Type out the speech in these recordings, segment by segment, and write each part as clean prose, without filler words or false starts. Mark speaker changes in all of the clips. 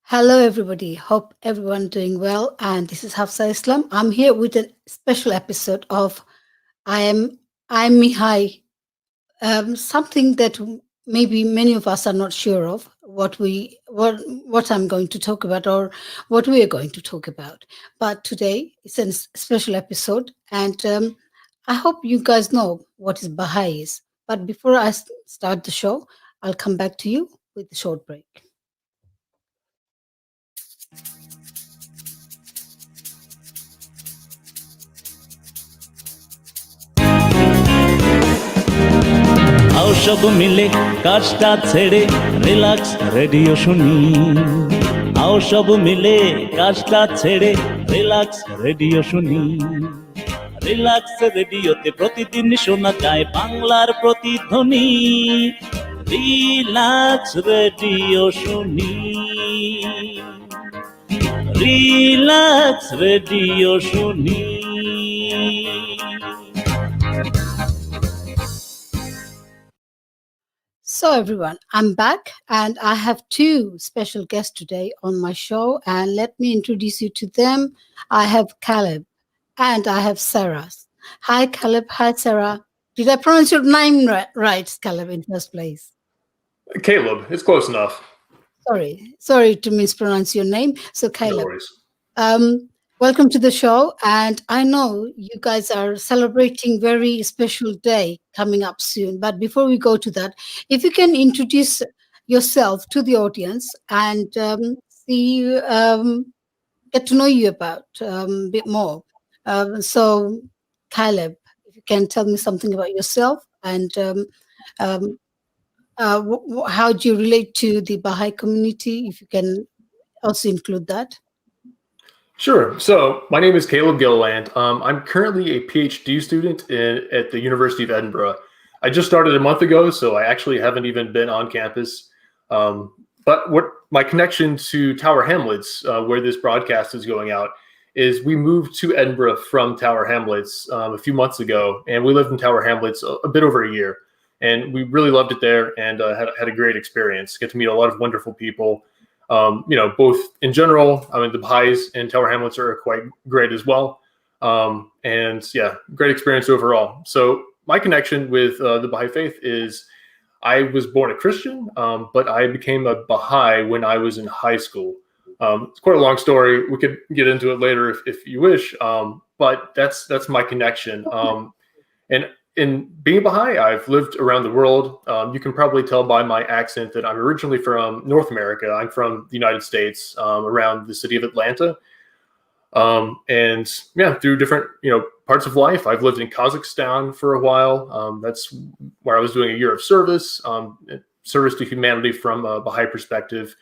Speaker 1: Hello, everybody. Hope everyone doing well. And this is Hafsa Islam. I'm here with a special episode of I am Ayyam-I-Ha, something that maybe many of us are not sure of what I'm going to talk about or what we are going to talk about. But today it's a special episode, and I hope you guys know what is Bahai is. But before I start the show, I'll come back to you with a short break.
Speaker 2: आओ सब मिले কাজটা ছেড়ে relax radio শুনি आओ सब মিলে কাজটা ছেড়ে রিল্যাক্স রেডিও শুনি রিল্যাক্স রেডিওতে প্রতিদিন শোনা যায় বাংলার প্রতিধ্বনি রিল্যাক্স রেডিও শুনি রিল্যাক্স রেডিও শুনি
Speaker 1: So, everyone, I'm back and I have two special guests today on my show. And let me introduce you to them. I have Caleb and I have Sarah. Hi, Caleb. Hi, Sarah. Did I pronounce your name right, Caleb, in first place?
Speaker 3: Caleb, it's close enough.
Speaker 1: Sorry to mispronounce your name. So, Caleb.
Speaker 3: No worries.
Speaker 1: Welcome to the show. And I know you guys are celebrating very special day coming up soon. But before we go to that, if you can introduce yourself to the audience and get to know you about a bit more. So, Caleb, if you can tell me something about yourself and how do you relate to the Baha'i community, if you can also include that.
Speaker 3: Sure. So my name is Caleb Gilliland. I'm currently a PhD student at the University of Edinburgh. I just started a month ago, so I actually haven't even been on campus. But what my connection to Tower Hamlets, where this broadcast is going out, is we moved to Edinburgh from Tower Hamlets a few months ago, and we lived in Tower Hamlets a bit over a year. And we really loved it there and had a great experience. Get to meet a lot of wonderful people. Both in general, I mean, the Baha'is and Tower Hamlets are quite great as well. And yeah, great experience overall. So my connection with the Baha'i faith is I was born a Christian, but I became a Baha'i when I was in high school. It's quite a long story. We could get into it later if you wish, but that's my connection. And in being Baha'i, I've lived around the world. You can probably tell by my accent that I'm originally from North America. I'm from the United States, around the city of Atlanta. And yeah, through different, parts of life, I've lived in Kazakhstan for a while. That's where I was doing a year of service, service to humanity from a Baha'i perspective.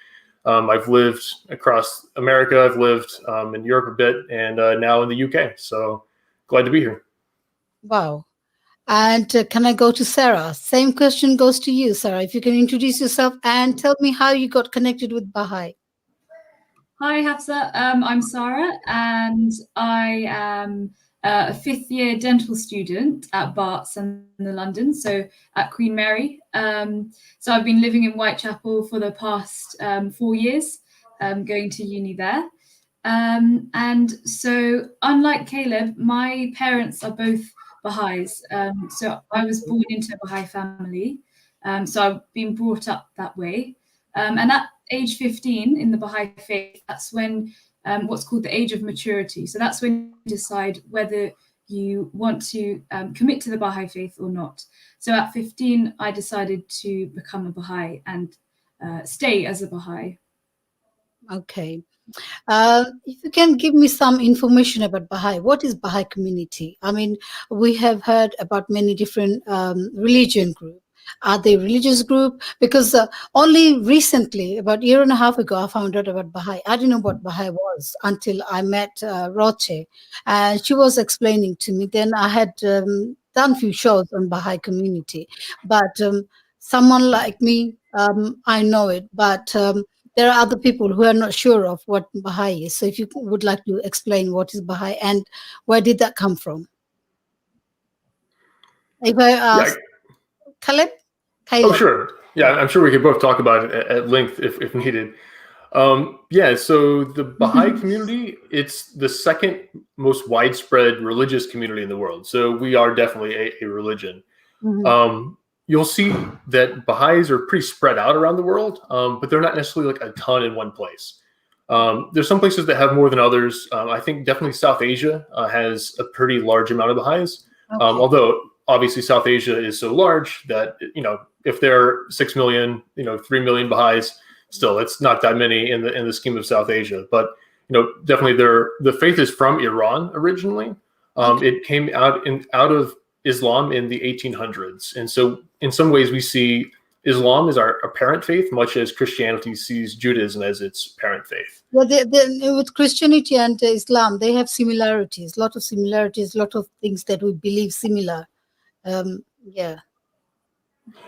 Speaker 3: I've lived across America. I've lived in Europe a bit and now in the UK. So glad to be here.
Speaker 1: Wow. And can I go to Sarah? Same question goes to you, Sarah. If you can introduce yourself and tell me how you got connected with Baha'i.
Speaker 4: Hi, Hafsa. I'm Sara, and I am a fifth-year dental student at Barts in London, so at Queen Mary. So I've been living in Whitechapel for the past 4 years, going to uni there. And so, unlike Caleb, my parents are both Baha'is. So I was born into a Baha'i family. So I've been brought up that way. And at age 15 in the Baha'i faith, that's when what's called the age of maturity. So that's when you decide whether you want to commit to the Baha'i faith or not. So at 15, I decided to become a Baha'i and stay as a Baha'i.
Speaker 1: Okay. If you can give me some information about Baha'i, what is Baha'i community? I mean, we have heard about many different religion groups. Are they religious group? Because only recently, about a year and a half ago, I found out about Baha'i. I didn't know what Baha'i was until I met Roche, and she was explaining to me. Then I had done a few shows on Baha'i community, but someone like me, I know it, but there are other people who are not sure of what Baha'i is. So if you would like to explain what is Baha'i and where did that come from? If I ask Caleb?
Speaker 3: Oh, sure. Yeah, I'm sure we could both talk about it at length if needed. Yeah, so the Baha'i community, it's the second most widespread religious community in the world. So we are definitely a religion.
Speaker 1: Mhm.
Speaker 3: You'll see that Baha'is are pretty spread out around the world, but they're not necessarily like a ton in one place. There's some places that have more than others. I think definitely South Asia has a pretty large amount of Baha'is,
Speaker 1: Okay.
Speaker 3: although obviously South Asia is so large that, if there are 6 million, 3 million Baha'is, still it's not that many in the scheme of South Asia. But definitely the faith is from Iran originally.
Speaker 1: Okay.
Speaker 3: It came out of Islam in the 1800s, and so in some ways we see Islam as our parent faith, much as Christianity sees Judaism as its parent faith.
Speaker 1: Well, with Christianity and Islam, they have similarities, a lot of similarities, a lot of things that we believe similar. Yeah.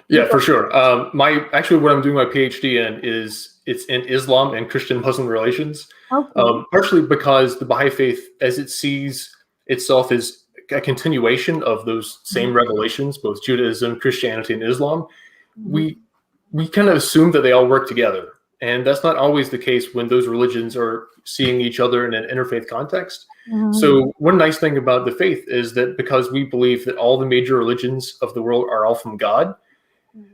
Speaker 3: Yeah, for sure. What I'm doing my PhD in it's in Islam and Christian Muslim relations.
Speaker 1: Okay.
Speaker 3: Partially because the Baha'i faith, as it sees itself as a continuation of those same revelations, both Judaism, Christianity, and Islam, we kind of assume that they all work together, and that's not always the case when those religions are seeing each other in an interfaith context. So one nice thing about the faith is that because we believe that all the major religions of the world are all from God,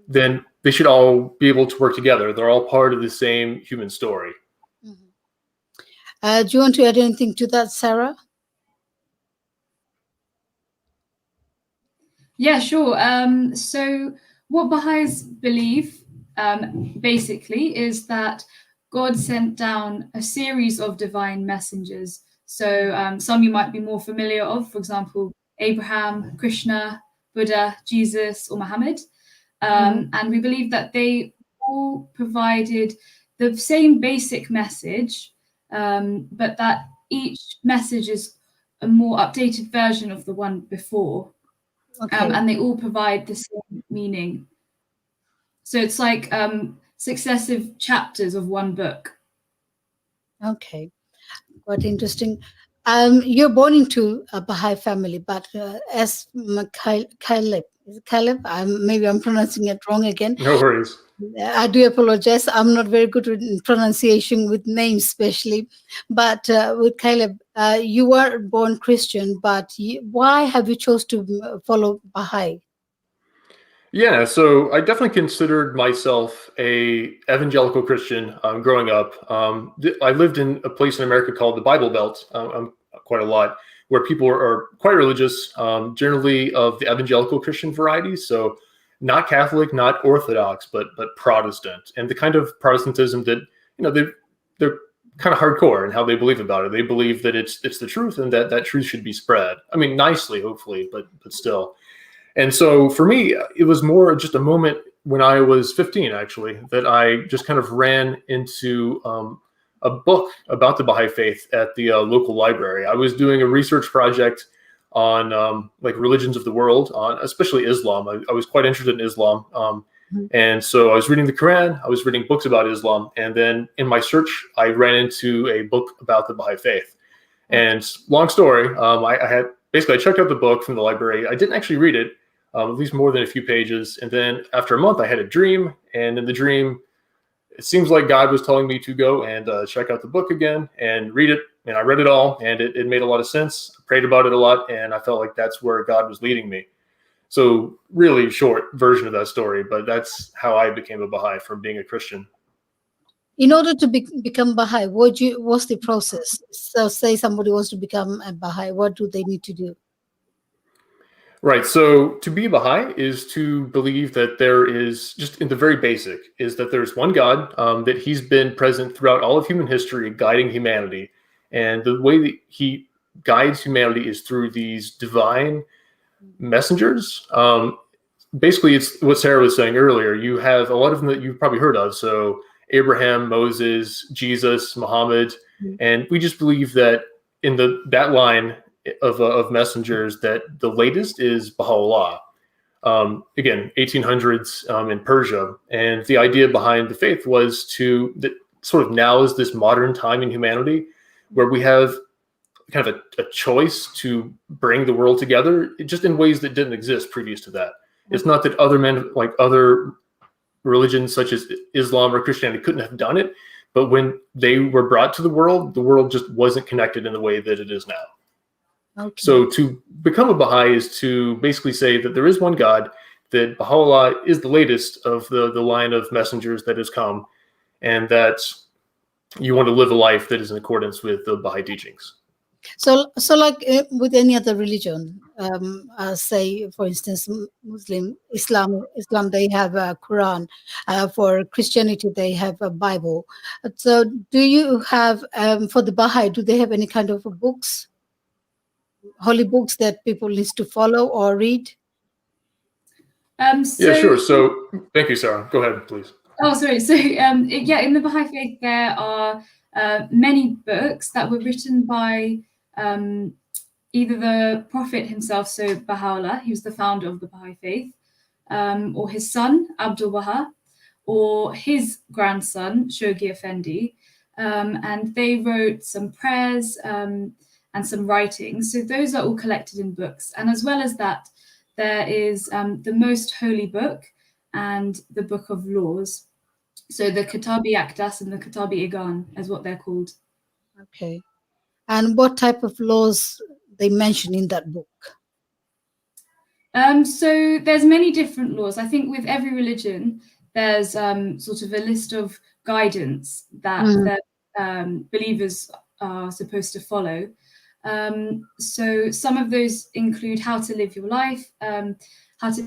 Speaker 3: then they should all be able to work together. They're all part of the same human story.
Speaker 1: Do you want to add anything to that, Sarah?
Speaker 4: Yeah, sure. So what Baha'is believe basically is that God sent down a series of divine messengers. So some you might be more familiar of, for example, Abraham, Krishna, Buddha, Jesus, or Muhammad. And we believe that they all provided the same basic message, but that each message is a more updated version of the one before.
Speaker 1: Okay.
Speaker 4: And they all provide the same meaning. So it's like successive chapters of one book.
Speaker 1: Okay. Quite interesting. You're born into a Baha'i family, but as Caleb, is it Caleb? Maybe I'm pronouncing it wrong again.
Speaker 3: No worries.
Speaker 1: I do apologize. I'm not very good with pronunciation with names, especially. But with Caleb, you were born Christian, but why have you chose to follow Baha'i?
Speaker 3: Yeah, so I definitely considered myself a evangelical Christian growing up. I lived in a place in America called the Bible Belt quite a lot, where people are quite religious, generally of the evangelical Christian variety. So not Catholic, not Orthodox, but Protestant, and the kind of Protestantism that they're kind of hardcore in how they believe about it. They believe that it's the truth and that truth should be spread. I mean, nicely, hopefully, but still. And so for me, it was more just a moment when I was 15, actually, that I just kind of ran into a book about the Baha'i faith at the local library. I was doing a research project on like religions of the world, on especially Islam. I was quite interested in Islam. And so I was reading the Quran, I was reading books about Islam. And then in my search, I ran into a book about the Baha'i faith. And long story, I checked out the book from the library. I didn't actually read it. At least more than a few pages. And then after a month, I had a dream. And in the dream, it seems like God was telling me to go and check out the book again and read it. And I read it all, and it made a lot of sense. I prayed about it a lot, and I felt like that's where God was leading me. So really short version of that story, but that's how I became a Baha'i from being a Christian.
Speaker 1: In order to become Baha'i, what's the process? So say somebody wants to become a Baha'i, what do they need to do?
Speaker 3: Right. So to be Baha'i is to believe that there is, just in the very basic, is that there's one God, that he's been present throughout all of human history, guiding humanity. And the way that he guides humanity is through these divine messengers. Basically, it's what Sarah was saying earlier. You have a lot of them that you've probably heard of. So Abraham, Moses, Jesus, Muhammad. And we just believe that in that line of messengers, that the latest is Baha'u'llah. Again, 1800s in Persia. And the idea behind the faith was that sort of now is this modern time in humanity where we have kind of a choice to bring the world together just in ways that didn't exist previous to that. It's not that other religions such as Islam or Christianity couldn't have done it, But when they were brought to the world just wasn't connected in the way that it is now.
Speaker 1: Okay.
Speaker 3: So to become a Baha'i is to basically say that there is one God, that Baha'u'llah is the latest of the line of messengers that has come, and that you want to live a life that is in accordance with the Baha'i teachings.
Speaker 1: So like with any other religion, say for instance, Islam, they have a Quran. For Christianity, they have a Bible. So, do you have for the Baha'i? Do they have any kind of books, holy books that people need to follow or read?
Speaker 3: Yeah, sure. So, thank you, Sarah. Go ahead, please.
Speaker 4: Oh, sorry. So, yeah, in the Baha'i faith, there are many books that were written by either the Prophet himself, so Baha'u'llah, he was the founder of the Baha'i faith, or his son, Abdul Baha, or his grandson, Shoghi Effendi. And they wrote some prayers and some writings. So those are all collected in books. And as well as that, there is the Most Holy Book and the Book of Laws. So the Kitabi Akdas and the Kitabi Igan is what they're called.
Speaker 1: Okay. And what type of laws they mention in that book?
Speaker 4: So there's many different laws. I think with every religion, there's sort of a list of guidance that believers are supposed to follow. So some of those include how to live your life, how to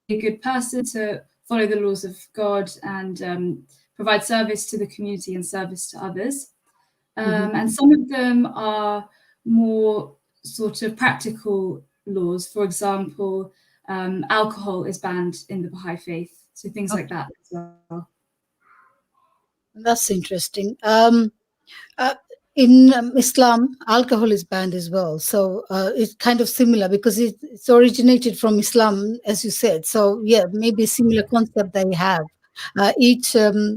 Speaker 4: be a good person, to follow the laws of God, and provide service to the community and service to others. And some of them are more sort of practical laws. For example, alcohol is banned in the Baha'i faith. So things like that as well.
Speaker 1: That's interesting. In Islam, alcohol is banned as well. So it's kind of similar because it's originated from Islam, as you said. So yeah, maybe a similar concept they have. Each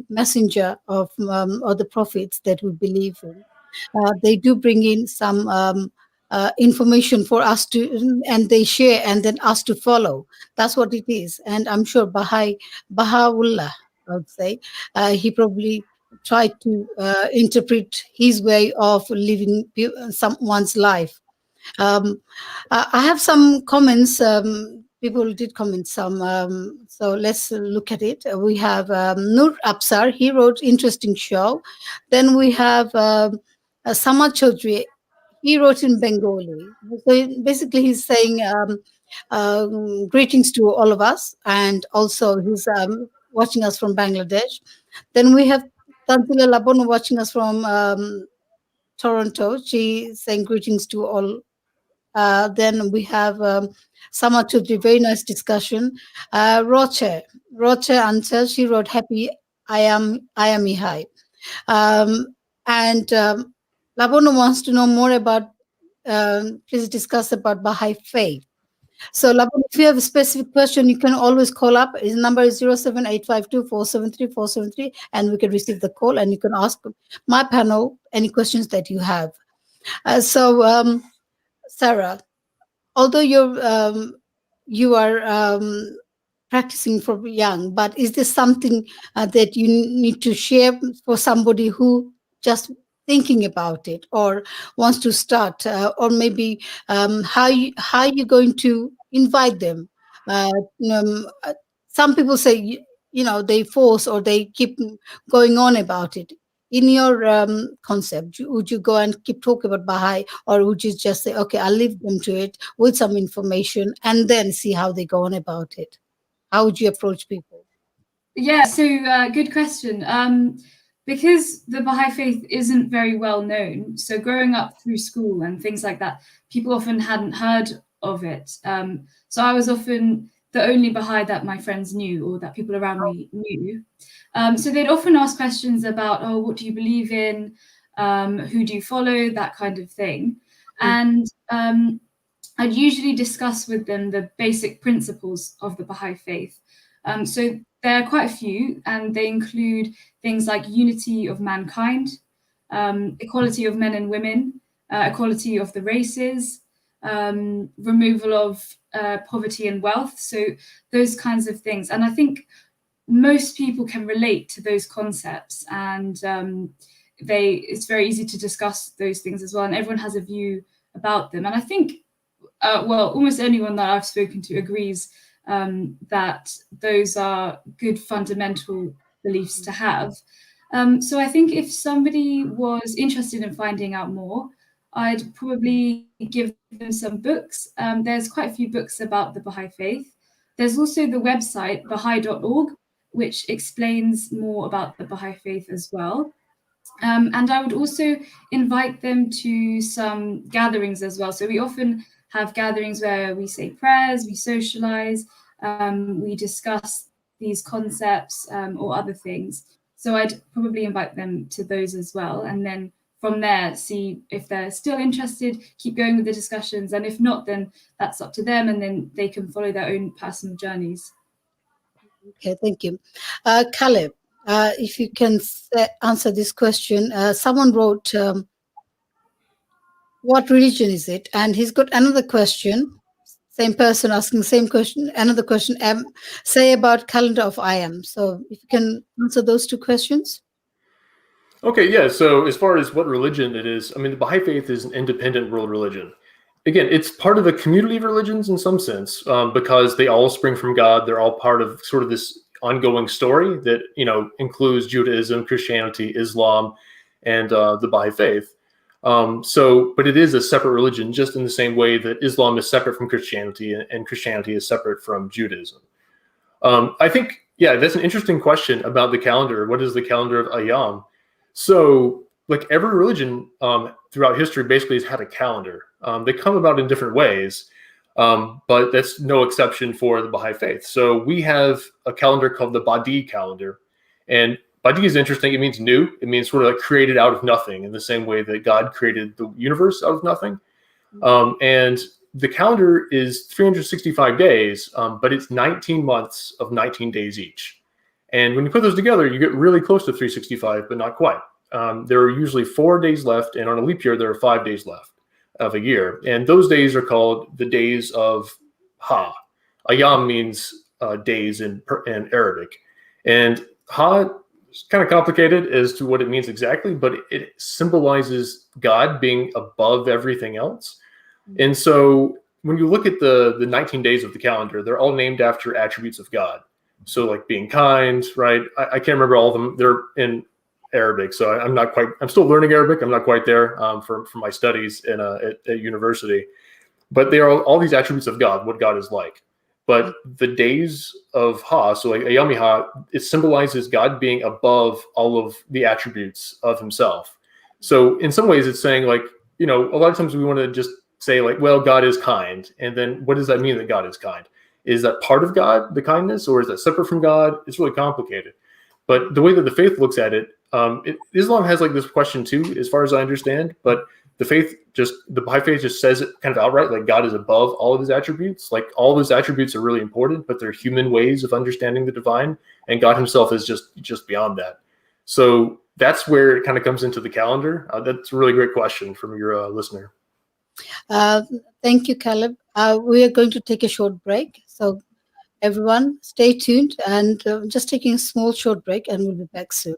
Speaker 1: messenger of or the prophets that we believe in, they do bring in some information for us to, and they share, and then us to follow. That's what it is. And I'm sure Baha'u'llah, I would say, he probably tried to interpret his way of living someone's life. I have some comments. People did comment some. So let's look at it. We have Nur Absar. He wrote interesting show. Then we have Samad Chaudhry. He wrote in Bengali. So basically, he's saying greetings to all of us, and also he's watching us from Bangladesh. Then we have Tanzila Labon watching us from Toronto. She's saying greetings to all. Then we have Sama Chaudhry, very nice discussion. Roche answers, she wrote happy Ayyam-I-Ha. And Labono wants to know more about, please discuss about Bahai faith. So Labono, if you have a specific question, you can always call up. His number is 07852473473, and we can receive the call, and you can ask my panel any questions that you have. Sarah, although you are practicing for young, but is this something that you need to share for somebody who just thinking about it or wants to start, or maybe how you going to invite them? Some people say they force or they keep going on about it. In your concept, would you go and keep talking about Bahai, or would you just say, okay, I'll leave them to it with some information and then see how they go on about it? How would you approach people?
Speaker 4: Yeah, so good question. Because the Baha'i faith isn't very well known, so growing up through school and things like that, people often hadn't heard of it. So I was often the only Baha'i that my friends knew or that people around me knew. So they'd often ask questions about, oh, what do you believe in? Who do you follow? That kind of thing. And I'd usually discuss with them the basic principles of the Baha'i faith. So there are quite a few, and they include things like unity of mankind, equality of men and women, equality of the races, removal of poverty and wealth. So those kinds of things. And I think most people can relate to those concepts, and it's very easy to discuss those things as well, and everyone has a view about them. And I think, almost anyone that I've spoken to agrees that those are good fundamental beliefs to have. So I think if somebody was interested in finding out more, I'd probably give them some books. There's quite a few books about the Baha'i faith. There's also the website bahai.org, which explains more about the Baha'i faith as well. And I would also invite them to some gatherings as well. So we often have gatherings where we say prayers, we socialize, we discuss these concepts or other things. So I'd probably invite them to those as well. And then from there, see if they're still interested, keep going with the discussions. And if not, then that's up to them. And then they can follow their own personal journeys.
Speaker 1: Okay, thank you. Caleb, if you can answer this question. Someone wrote, what religion is it? And he's got another question. Same person asking same question, another question, say about calendar of Ayyam. So if you can answer those two questions.
Speaker 3: Okay, yeah. So as far as what religion it is, I mean, the Baha'i faith is an independent world religion. Again, it's part of a community of religions in some sense, because they all spring from God. They're all part of sort of this ongoing story that, includes Judaism, Christianity, Islam, and the Baha'i faith. But it is a separate religion, just in the same way that Islam is separate from Christianity and Christianity is separate from Judaism. I think, yeah, that's an interesting question about the calendar. What is the calendar of Ayyam? So, like every religion throughout history basically has had a calendar. They come about in different ways, but that's no exception for the Baha'i faith. So we have a calendar called the Badi calendar. And Badi is interesting. It means new. It means sort of like created out of nothing, in the same way that God created the universe out of nothing. And the calendar is 365 days, but it's 19 months of 19 days each. And when you put those together, you get really close to 365, but not quite. There are usually 4 days left, and on a leap year, there are 5 days left of a year. And those days are called the days of Ha. Ayyam means days in Arabic. And Ha is kind of complicated as to what it means exactly, but it symbolizes God being above everything else. And so when you look at the 19 days of the calendar, they're all named after attributes of God. So like being kind, right? I can't remember all of them. They're in Arabic, so I'm still learning Arabic. I'm not quite there for my studies at university. But they are all these attributes of God, what God is like. But the days of Ha, so like Ayyam-I-Ha, it symbolizes God being above all of the attributes of himself. So in some ways it's saying like, a lot of times we want to just say like, well, God is kind. And then what does that mean that God is kind? Is that part of God, the kindness, or is that separate from God? It's really complicated. But the way that the faith looks at it, Islam has like this question too, as far as I understand, but the Baha'i faith just says it kind of outright, like God is above all of his attributes. Like all of his attributes are really important, but they're human ways of understanding the divine, and God himself is just beyond that. So that's where it kind of comes into the calendar. That's a really great question from your listener.
Speaker 1: Thank you, Caleb. We are going to take a short break. So everyone stay tuned, and just taking a small short break, and we'll be back soon.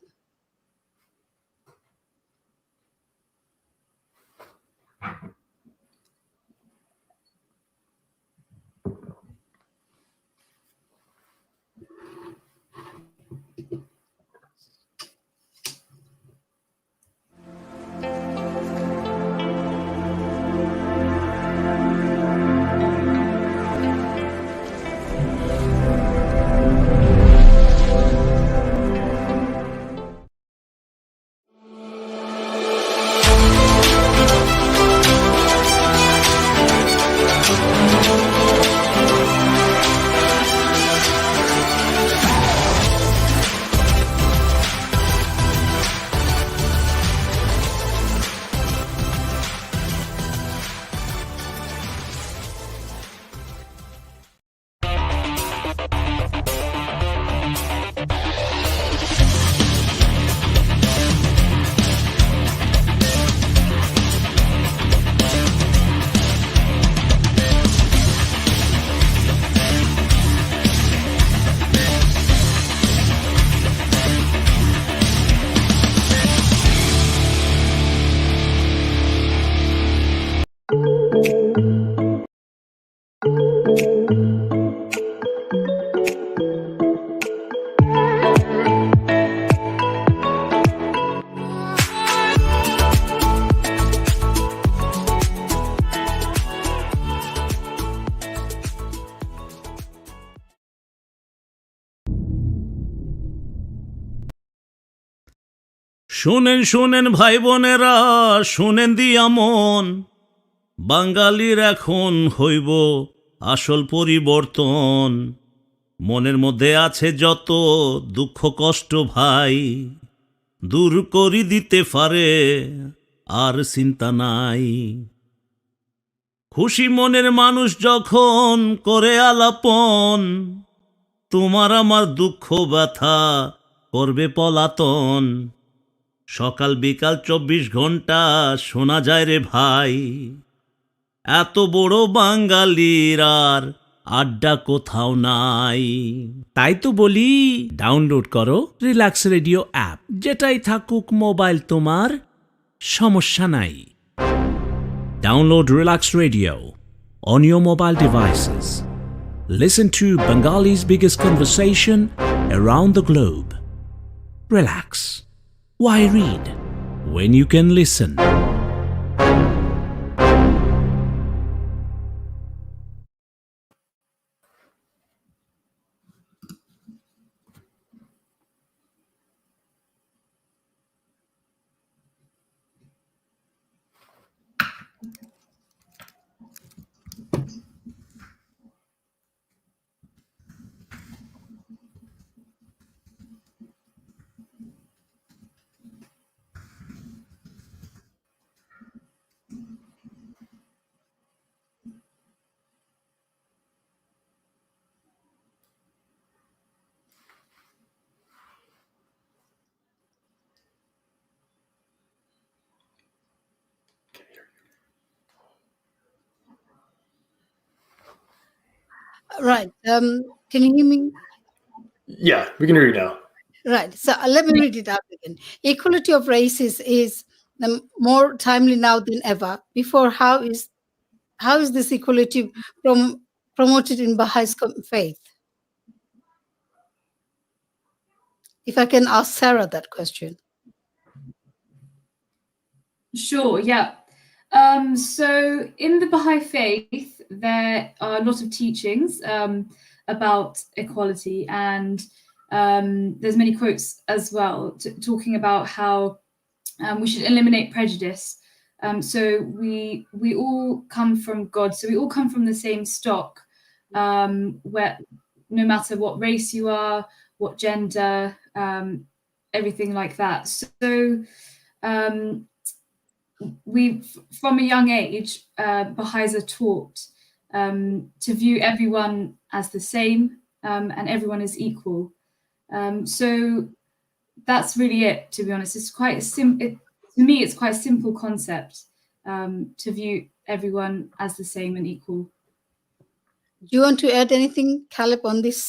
Speaker 2: শুনেন শুনেন ভাই বোনেরা, শুনেন দিয়া মন, বাঙালির এখন হইব আসল পরিবর্তন। মনের মধ্যে আছে যত দুঃখ কষ্ট ভাই, দূর করি দিতে পারে আর চিন্তা নাই। খুশি মনের মানুষ যখন করে আলাপন, তোমার আমার দুঃখ ব্যথা করবে পলাতন। সকাল বিকাল 24 ঘন্টা শোনা যায় রে ভাই, এত বড় বাঙালির আর আড্ডা কোথাও নাই। তাই তো বলি, ডাউনলোড করো রিল্যাক্স রেডিও অ্যাপ, যেটাই থাকুক মোবাইল তোমার, সমস্যা নাই। Download Relax Radio on your mobile devices. Listen to Bengali's biggest conversation around the globe. Relax. Why read when you can listen?
Speaker 1: Right. Can you hear me?
Speaker 3: Yeah, we can hear you now.
Speaker 1: Right. So let me read it out again. Equality of races is more timely now than ever before. How is this equality promoted in Baha'is faith? If I can ask Sarah that question.
Speaker 4: Sure, yeah. So in the Baha'i faith, there are a lot of teachings about equality, and there's many quotes as well talking about how we should eliminate prejudice. So we all come from God, so we all come from the same stock, where no matter what race you are, what gender, everything like that. So we, from a young age, Baha'is are taught to view everyone as the same, and everyone is equal. So that's really it, to be honest. It's quite to me, it's quite a simple concept, to view everyone as the same and equal.
Speaker 1: Do you want to add anything, Caleb, on this?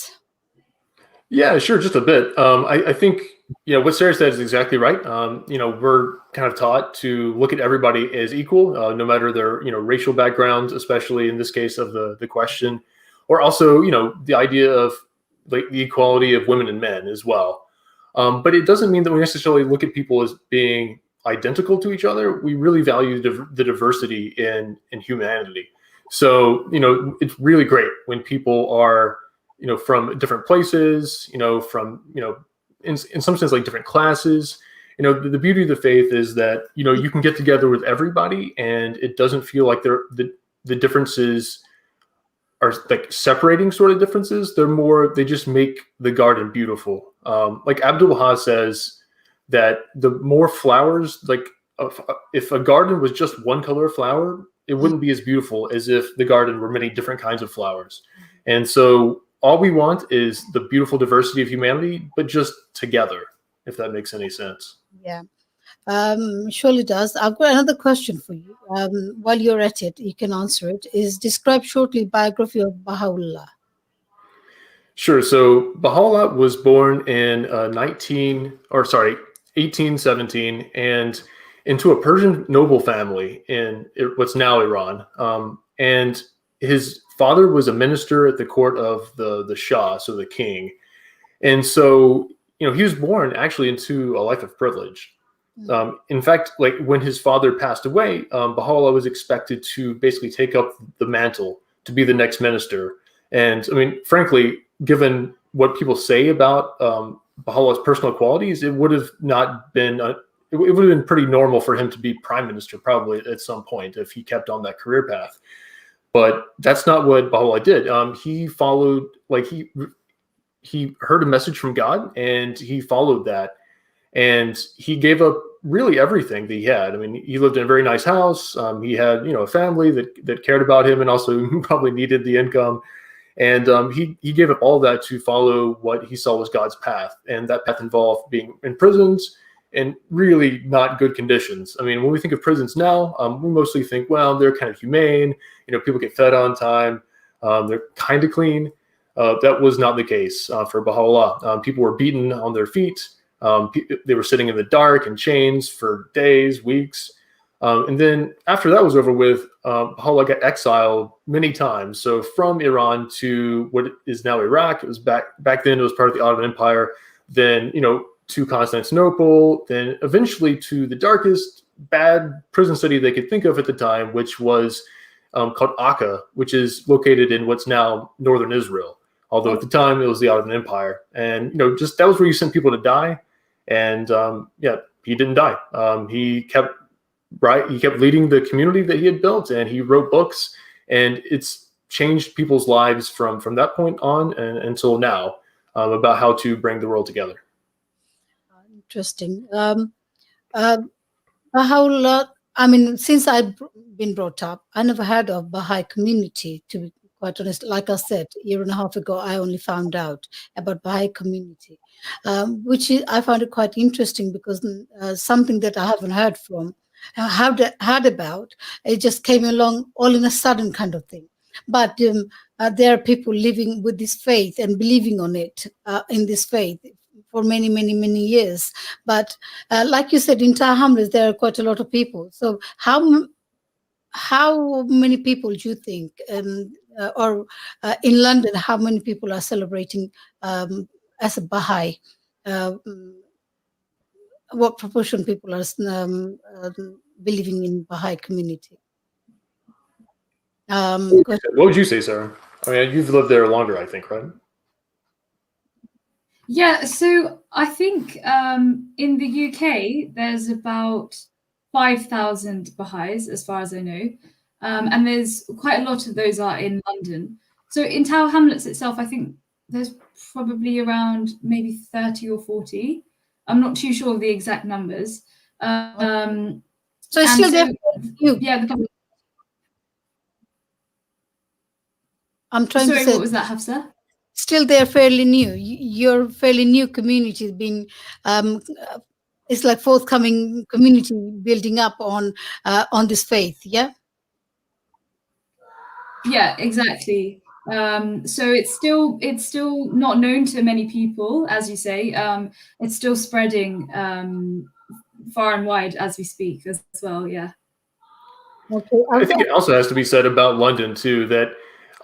Speaker 3: Yeah, sure, just a bit. I think what Sarah said is exactly right. We're kind of taught to look at everybody as equal, no matter their racial backgrounds, especially in this case of the question, or also the idea of like the equality of women and men as well. But it doesn't mean that we necessarily look at people as being identical to each other. We really value the diversity in humanity. So it's really great when people are from different places, from, in some sense, like different classes. The beauty of the faith is that, you can get together with everybody and it doesn't feel like the differences are like separating sort of differences. They just make the garden beautiful. Like Abdul-Baha says that the more flowers, like if a garden was just one color of flower, it wouldn't be as beautiful as if the garden were many different kinds of flowers. And so all we want is the beautiful diversity of humanity, but just together, if that makes any sense.
Speaker 1: Yeah, surely does. I've got another question for you. While you're at it, you can answer it. Is describe shortly biography of Baha'u'llah.
Speaker 3: Sure. So Baha'u'llah was born in 1817, and into a Persian noble family in what's now Iran. And his father was a minister at the court of the Shah, so the king. And so, he was born actually into a life of privilege. In fact, like when his father passed away, Baha'u'llah was expected to basically take up the mantle to be the next minister. And I mean, frankly, given what people say about Baha'u'llah's personal qualities, it would have not been it would have been pretty normal for him to be prime minister probably at some point if he kept on that career path. But that's not what Baha'u'llah did. He followed, like he heard a message from God and he followed that. And he gave up really everything that he had. I mean, he lived in a very nice house. He had, a family that cared about him and also probably needed the income. And he gave up all that to follow what he saw was God's path. And that path involved being in prisons in really not good conditions. I mean, when we think of prisons now, we mostly think, well, they're kind of humane. People get fed on time. They're kind of clean. That was not the case for Baha'u'llah. People were beaten on their feet. They were sitting in the dark in chains for days, weeks. And then after that was over with, Baha'u'llah got exiled many times. So from Iran to what is now Iraq, it was back then it was part of the Ottoman Empire, then, to Constantinople, then eventually to the darkest bad prison city they could think of at the time, which was called Akka, which is located in what's now northern Israel. Although at the time it was the Ottoman Empire. And, just that was where you sent people to die. And he didn't die. He kept leading the community that he had built, and he wrote books, and it's changed people's lives from that point on and until now about how to bring the world together.
Speaker 1: Interesting. Baha'u'llah, I mean, since I've been brought up, I never heard of Bahai community, to be quite honest. Like I said, a year and a half ago, I only found out about Bahai community, which I found it quite interesting because something that I haven't heard from, heard about, it just came along all in a sudden kind of thing. But there are people living with this faith and believing on it, in this faith, for many, many, many years. But like you said, in Tower Hamlets, there are quite a lot of people. So how many people do you think, or in London, how many people are celebrating as a Bahai? What proportion people are believing in Bahai community?
Speaker 3: What would you say, Sarah? I mean, you've lived there longer, I think, right?
Speaker 4: Yeah, so I think in the UK, there's about 5,000 Baha'is, as far as I know. And there's quite a lot of those are in London. So in Tower Hamlets itself, I think there's probably around maybe 30 or 40. I'm not too sure of the exact numbers.
Speaker 1: So it's still there.
Speaker 4: Yeah.
Speaker 1: I'm trying to say.
Speaker 4: Sorry, what was that, Hafsa?
Speaker 1: Still, they're fairly new. Your fairly new community has been, it's like forthcoming community building up on this faith, yeah?
Speaker 4: Yeah, exactly. So it's still not known to many people, as you say. It's still spreading far and wide as we speak as well. Yeah.
Speaker 1: Okay.
Speaker 3: I think it also has to be said about London too that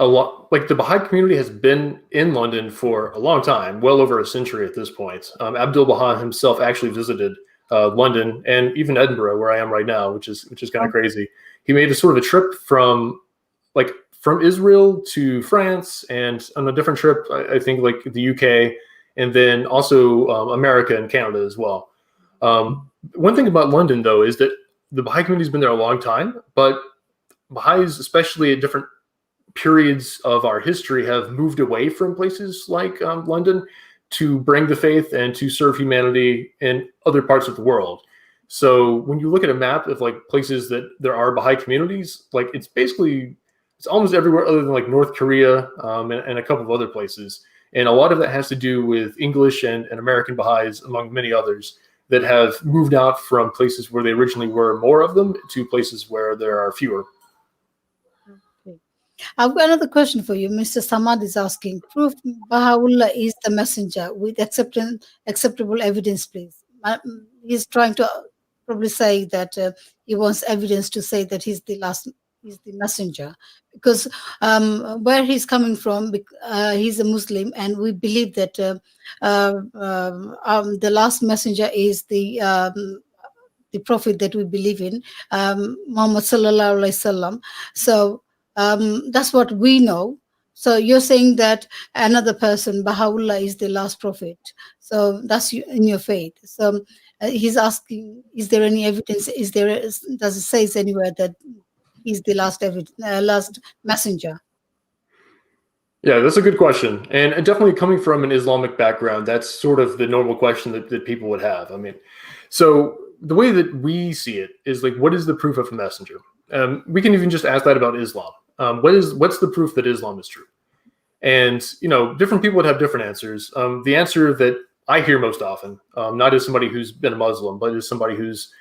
Speaker 3: a lot, like the Baha'i community has been in London for a long time, well over a century at this point. Abdul Baha himself actually visited London and even Edinburgh, where I am right now, which is kind of crazy. He made a sort of a trip from Israel to France, and on a different trip, I think like the UK, and then also America and Canada as well. One thing about London, though, is that the Baha'i community has been there a long time, but Baha'is, especially at different periods of our history, have moved away from places like London to bring the faith and to serve humanity in other parts of the world. So when you look at a map of like places that there are Baha'i communities, like it's almost everywhere other than like North Korea and a couple of other places. And a lot of that has to do with English and American Baha'is, among many others, that have moved out from places where they originally were more of them to places where there are fewer.
Speaker 1: Okay. I've got another question for you. Mr. Samad is asking, proof Baha'u'llah is the messenger with acceptable evidence, please. He's trying to probably say that he wants evidence to say that he's the messenger, because where he's coming from, he's a Muslim, and we believe that the last messenger is the prophet that we believe in, Muhammad sallallahu alaihi wasallam. So that's what we know. So you're saying that another person, Baha'u'llah, is the last prophet. So that's in your faith. So he's asking, is there any evidence? Does it say anywhere that he's the last messenger?
Speaker 3: Yeah, that's a good question. And definitely coming from an Islamic background, that's sort of the normal question that people would have. I mean, so the way that we see it is like, what is the proof of a messenger? We can even just ask that about Islam. What's the proof that Islam is true? And, different people would have different answers. The answer that I hear most often, not as somebody who's been a Muslim, but as somebody who's,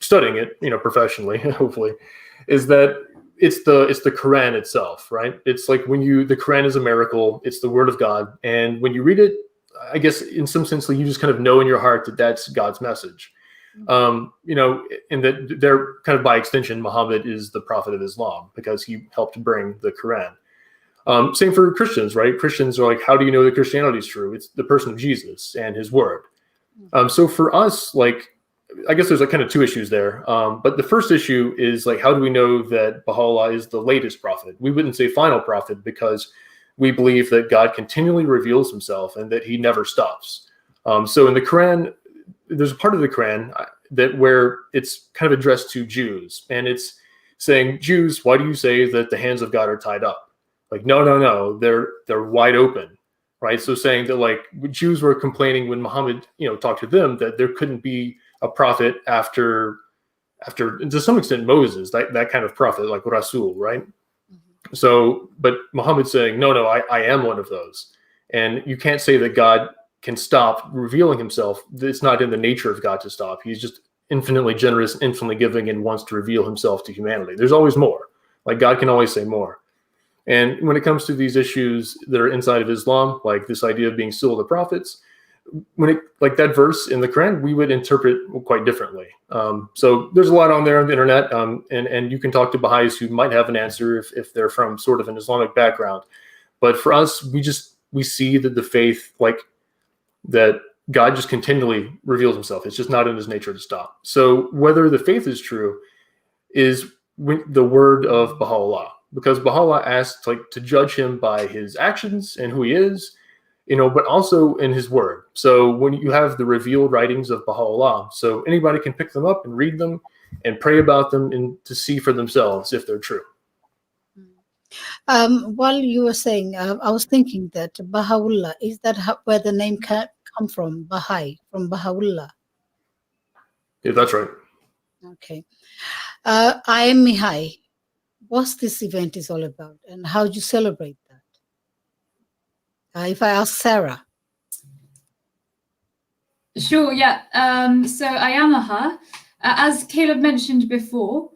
Speaker 3: studying it, professionally, hopefully, is that it's the Quran itself, right? It's like the Quran is a miracle. It's the word of God. And when you read it, I guess in some sense, you just kind of know in your heart that that's God's message. And that they're kind of by extension, Muhammad is the prophet of Islam because he helped bring the Quran. Same for Christians, right? Christians are like, how do you know that Christianity is true? It's the person of Jesus and his word. So for us, I guess there's kind of two issues there. But the first issue is how do we know that Baha'u'llah is the latest prophet? We wouldn't say final prophet because we believe that God continually reveals himself and that he never stops. So in the Quran, there's a part of the Quran where it's kind of addressed to Jews, and it's saying, Jews, why do you say that the hands of God are tied up? No, they're wide open, right? So saying that Jews were complaining when Muhammad, talked to them that there couldn't be a prophet after to some extent Moses, that kind of prophet, like Rasul, right? Mm-hmm. So, but Muhammad's saying, no, I am one of those. And you can't say that God can stop revealing himself. It's not in the nature of God to stop. He's just infinitely generous, infinitely giving, and wants to reveal himself to humanity. There's always more. God can always say more. And when it comes to these issues that are inside of Islam, like this idea of being still the prophets, when it that verse in the Quran, we would interpret quite differently. So there's a lot on there on the internet, and you can talk to Baha'is who might have an answer if they're from sort of an Islamic background. But for us, we see that the faith, that God just continually reveals himself. It's just not in his nature to stop. So whether the faith is true is the word of Baha'u'llah, because Baha'u'llah asked to judge him by his actions and who he is, but also in his word. So when you have the revealed writings of Baha'u'llah, so anybody can pick them up and read them and pray about them and to see for themselves if they're true.
Speaker 1: While you were saying, I was thinking that Baha'u'llah, is that where the name come from? Bahai, from Baha'u'llah.
Speaker 3: Yeah, that's right.
Speaker 1: Okay. Ayyam-I-Ha, what's this event is all about, and how do you celebrate that? If I ask Sarah.
Speaker 4: Sure, yeah. So Ayyam-I-Ha, as Caleb mentioned before,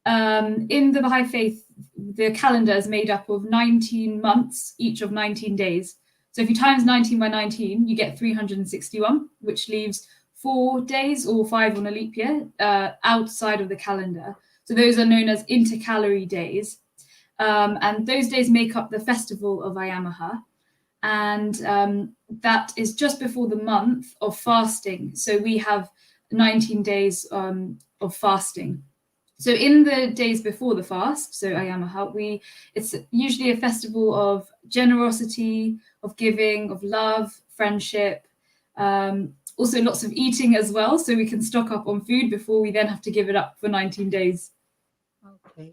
Speaker 4: in the Bahai faith, the calendar is made up of 19 months, each of 19 days. So if you times 19 by 19, you get 361, which leaves 4 days or 5 on a leap year outside of the calendar. So those are known as intercalary days. And those days make up the festival of Ayyam-I-Ha. And that is just before the month of fasting. So we have 19 days of fasting. So in the days before the fast, so Ayyam-I-Ha, it's usually a festival of generosity, of giving, of love, friendship, also lots of eating as well, so we can stock up on food before we then have to give it up for 19 days.
Speaker 1: Okay.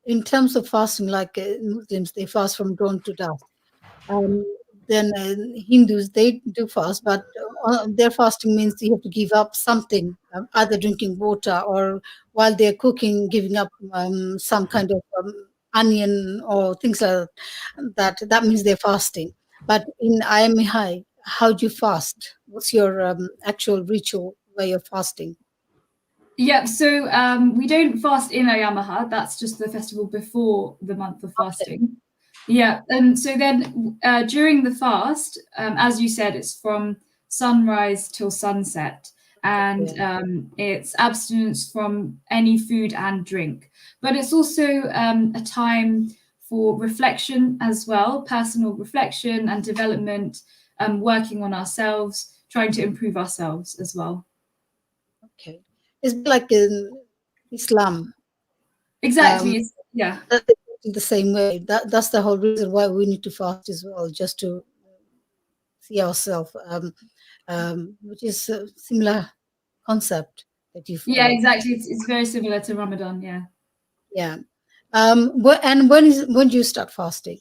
Speaker 1: In terms of fasting, Muslims, they fast from dawn to dusk. Then Hindus, they do fast, but their fasting means you have to give up something, either drinking water or while they're cooking, giving up some kind of onion or things like that. That means they're fasting. But in Ayyam-I-Ha, how do you fast? What's your actual ritual way of fasting?
Speaker 4: Yeah, so we don't fast in Ayyam-I-Ha. That's just the festival before the month of fasting. Okay. Yeah, and so then during the fast, as you said, it's from sunrise till sunset, and it's abstinence from any food and drink. But it's also a time for reflection as well, personal reflection and development, working on ourselves, trying to improve ourselves as well.
Speaker 1: Okay. It's like in Islam.
Speaker 4: Exactly, yeah.
Speaker 1: The same way. That's the whole reason why we need to fast as well, just to see ourselves, which is a similar concept that you follow.
Speaker 4: Yeah, exactly. It's very similar to Ramadan. Yeah.
Speaker 1: Yeah. And when do you start fasting?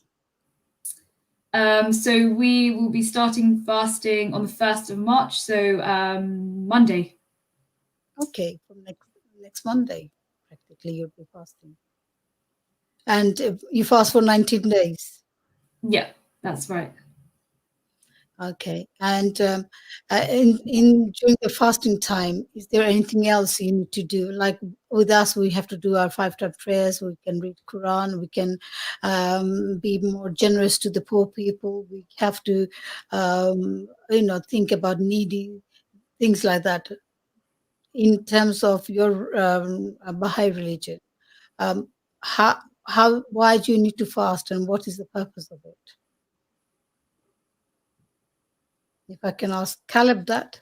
Speaker 4: So we will be starting fasting on the 1st of March, so Monday.
Speaker 1: Okay, from next Monday, practically you'll be fasting. And you fast for 19 days.
Speaker 4: Yeah, that's right.
Speaker 1: Okay. And in during the fasting time, is there anything else you need to do? Like with us, we have to do our 5 time prayers. We can read Quran. We can be more generous to the poor people. We have to, think about needy things like that. In terms of your Baha'i religion, um, why do you need to fast, and what is the purpose of it? If I can ask Caleb that.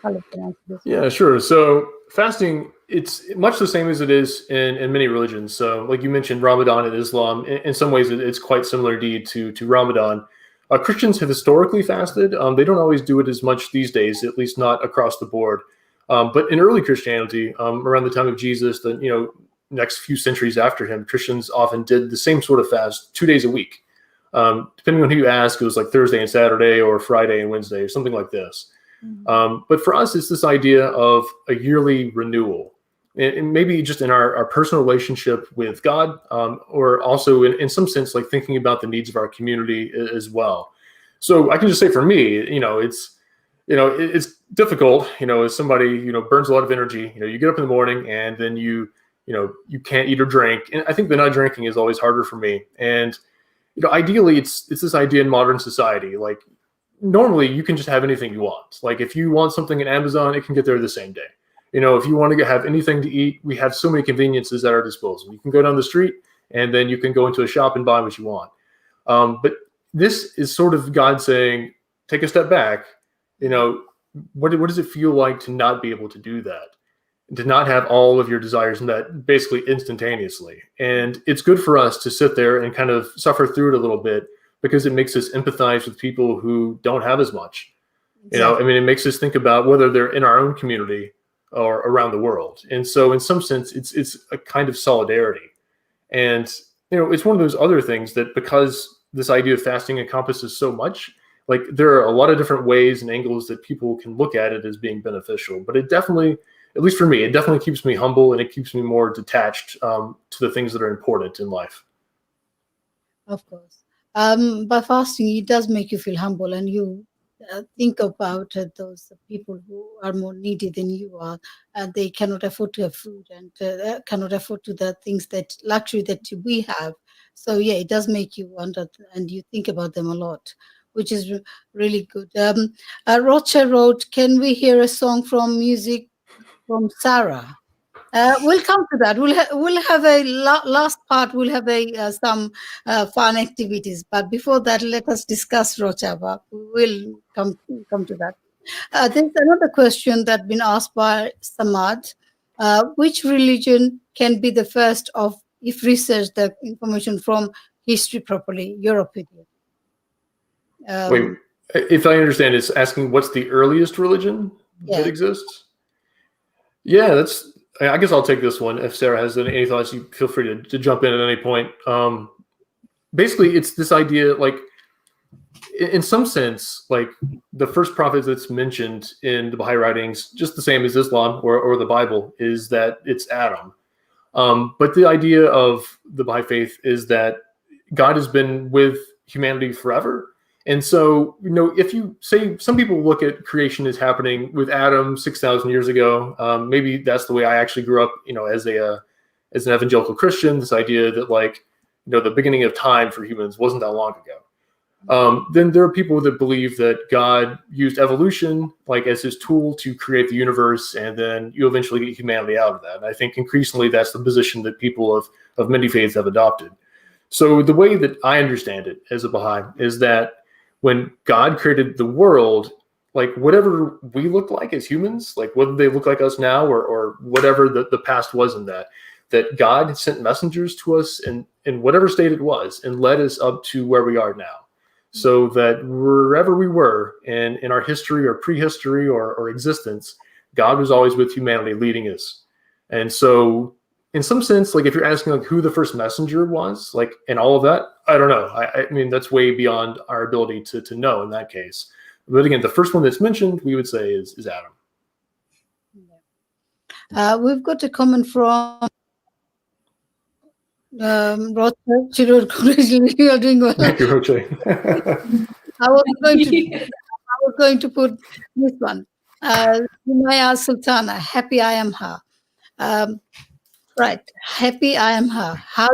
Speaker 1: Caleb can answer this one.
Speaker 3: Yeah, sure. So fasting, it's much the same as it is in many religions. So like you mentioned, Ramadan in Islam, in some ways it's quite similar indeed to Ramadan. Christians have historically fasted. They don't always do it as much these days, at least not across the board. But in early Christianity, around the time of Jesus, the next few centuries after him, Christians often did the same sort of fast 2 days a week. Depending on who you ask, it was like Thursday and Saturday or Friday and Wednesday or something like this. But for us, it's this idea of a yearly renewal, and maybe just in our personal relationship with God, or also in some sense, like thinking about the needs of our community as well. So I can just say for me, it's difficult, as somebody, burns a lot of energy, you get up in the morning and then you can't eat or drink. And I think the not drinking is always harder for me. And, ideally it's this idea in modern society, like normally you can just have anything you want. Like if you want something in Amazon, it can get there the same day. If you want to have anything to eat, we have so many conveniences at our disposal. You can go down the street and then you can go into a shop and buy what you want. But this is sort of God saying, take a step back. What does it feel like to not be able to do that? To not have all of your desires met basically instantaneously. And it's good for us to sit there and kind of suffer through it a little bit, because it makes us empathize with people who don't have as much. It makes us think about whether they're in our own community or around the world. And so in some sense, it's a kind of solidarity. And, it's one of those other things that, because this idea of fasting encompasses so much, like there are a lot of different ways and angles that people can look at it as being beneficial. But it definitely, at least for me, it definitely keeps me humble, and it keeps me more detached to the things that are important in life.
Speaker 1: Of course. By fasting, it does make you feel humble, and you think about those people who are more needy than you are, and they cannot afford to have food, and cannot afford to the things, that luxury that we have. So yeah, it does make you wonder, and you think about them a lot, which is really good. Rocha wrote, "Can we hear a song from music from Sarah?" We'll come to that. We'll have a last part. We'll have some fun activities. But before that, let us discuss Rochaba. We'll come to that. There's another question that's been asked by Samad. Which religion can be the first of, if research the information from history properly? Your opinion.
Speaker 3: Wait, if I understand, it's asking what's the earliest religion that exists? Yeah, I guess I'll take this one. If Sarah has any thoughts, you feel free to jump in at any point. Basically, it's this idea, like, in some sense, like the first prophet that's mentioned in the Bahai writings, just the same as Islam or the Bible, is that it's Adam. But the idea of the Bahai faith is that God has been with humanity forever. And so, if you say, some people look at creation as happening with Adam 6,000 years ago, maybe that's the way I actually grew up, as an evangelical Christian, this idea that, like, the beginning of time for humans wasn't that long ago. Then there are people that believe that God used evolution, like, as his tool to create the universe, and then you eventually get humanity out of that. And I think increasingly that's the position that people of many faiths have adopted. So the way that I understand it as a Baha'i is that when God created the world, like, whatever we look like as humans, like whether they look like us now or whatever the past was in that God sent messengers to us in whatever state it was and led us up to where we are now. so that wherever we were in our history or prehistory or existence, God was always with humanity leading us. And so in some sense, like if you're asking like who the first messenger was, like in all of that, I don't know. I mean, that's way beyond our ability to know in that case. But again, the first one that's mentioned, we would say is Adam.
Speaker 1: We've got a comment from Roger. Congratulations, you are doing well.
Speaker 3: Thank you, Roche.
Speaker 1: I was going to put this one. Sumaya Sultana, happy Ayyam-I-Ha. Right, happy Ayyam-I-Ha.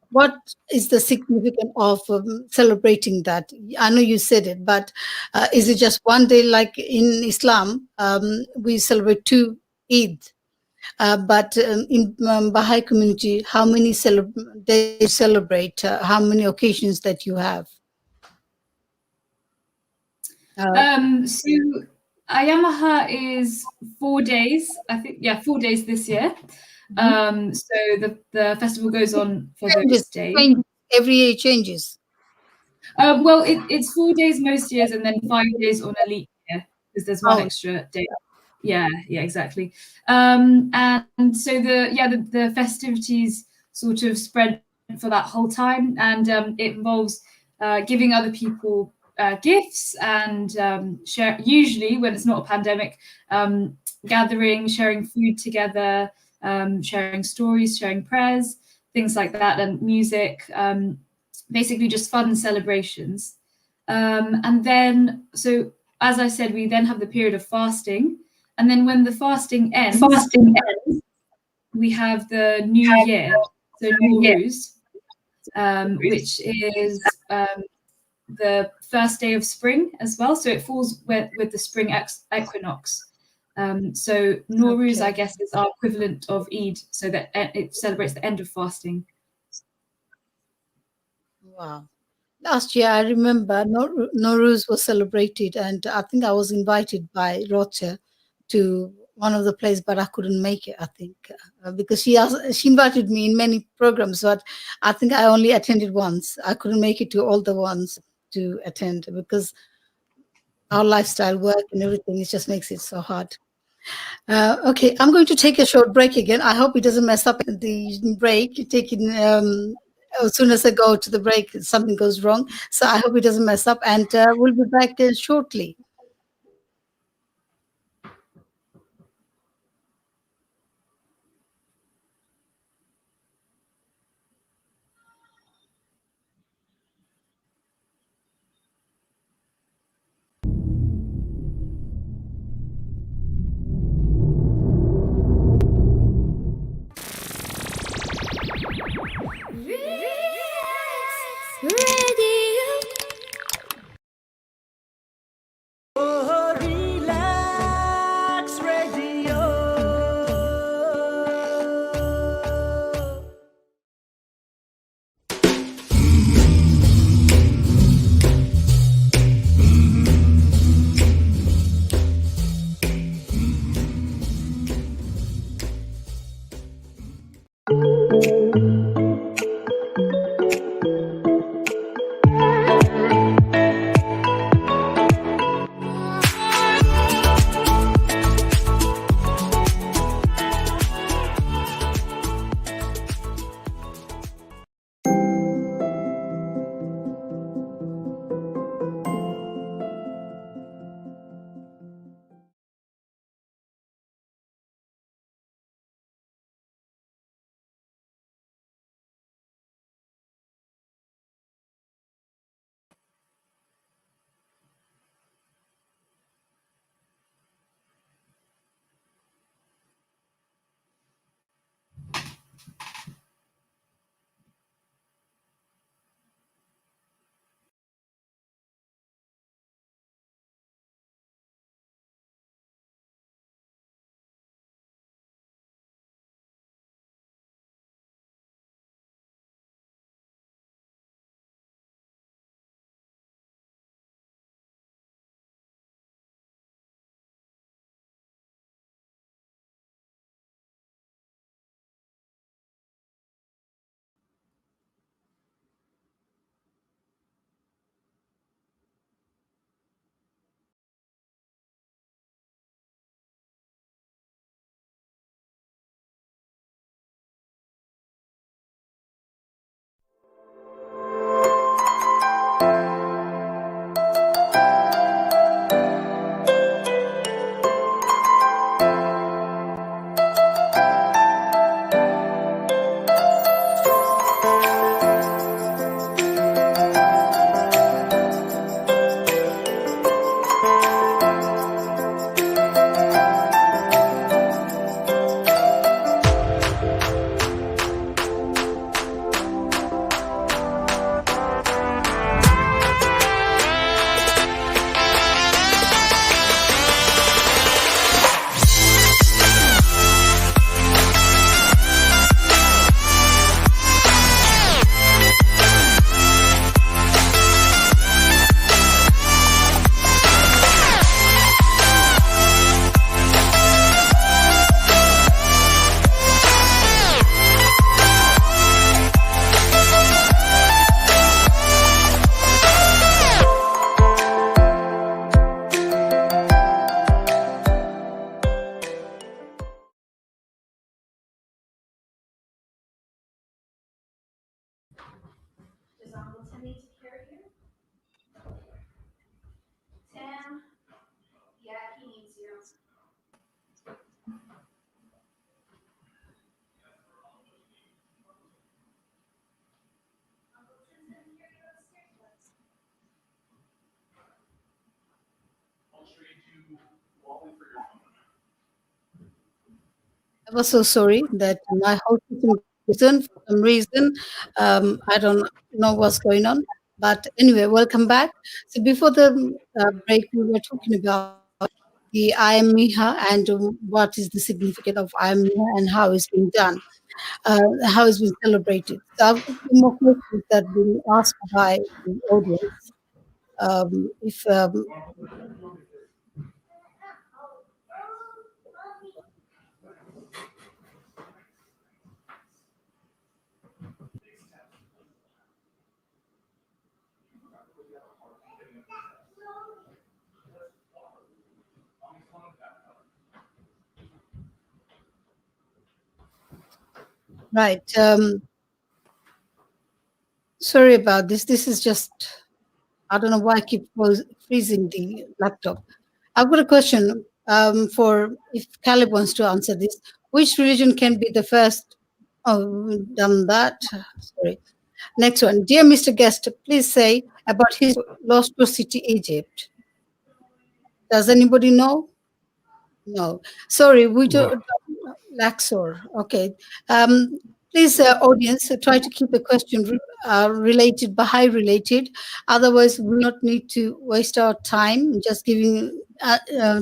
Speaker 1: What is the significance of celebrating that? I know you said it, but is it just one day like in Islam? We celebrate 2 Eid. But in Bahai community, how many days you celebrate? How many occasions that you have?
Speaker 4: So Ayyam-I-Ha is 4 days, I think. Yeah, 4 days this year. So the festival goes on for those days.
Speaker 1: Every year it changes.
Speaker 4: Well, it's 4 days most years, and then 5 days on a leap year because there's one extra day. Yeah, exactly. And so the festivities sort of spread for that whole time, and it involves giving other people gifts and share. Usually, when it's not a pandemic, gathering, sharing food together, sharing stories, sharing prayers, things like that, and music. Basically, just fun celebrations. And then, so as I said, we then have the period of fasting. And then when the fasting ends, we have the new year, so Nowruz, which is the first day of spring as well. So it falls with the spring equinox. So Nowruz, I guess, is our equivalent of Eid, so that it celebrates the end of fasting.
Speaker 1: Wow. Last year, I remember Nowruz was celebrated, and I think I was invited by Rocha to one of the places, but I couldn't make it, I think, because she invited me in many programs, but I think I only attended once. I couldn't make it to all the ones to attend because our lifestyle, work and everything, it just makes it so hard. Okay, I'm going to take a short break again. I hope it doesn't mess up the break. Taking as soon as I go to the break, something goes wrong. So I hope it doesn't mess up, and we'll be back shortly. I was so sorry that my whole system got frozen for some reason. I don't know what's going on. But anyway, welcome back. So before the break, we were talking about the Ayyam-I-Ha and what is the significance of Ayyam-I-Ha and how it's been done, how it's been celebrated. So I've got a few more questions that have been asked by the audience. If right, sorry about this. This is just I don't know why I keep freezing the laptop. I've got a question for if Caleb wants to answer this. Which religion can be the first? Oh, done that. Sorry. Next one. Dear Mr. Guest, please say about his lost city, Egypt. Does anybody know? No. Sorry, we
Speaker 3: No.
Speaker 1: do Laxor. Okay. Please, audience, try to keep the question related, Bahai related. Otherwise, we not need to waste our time just giving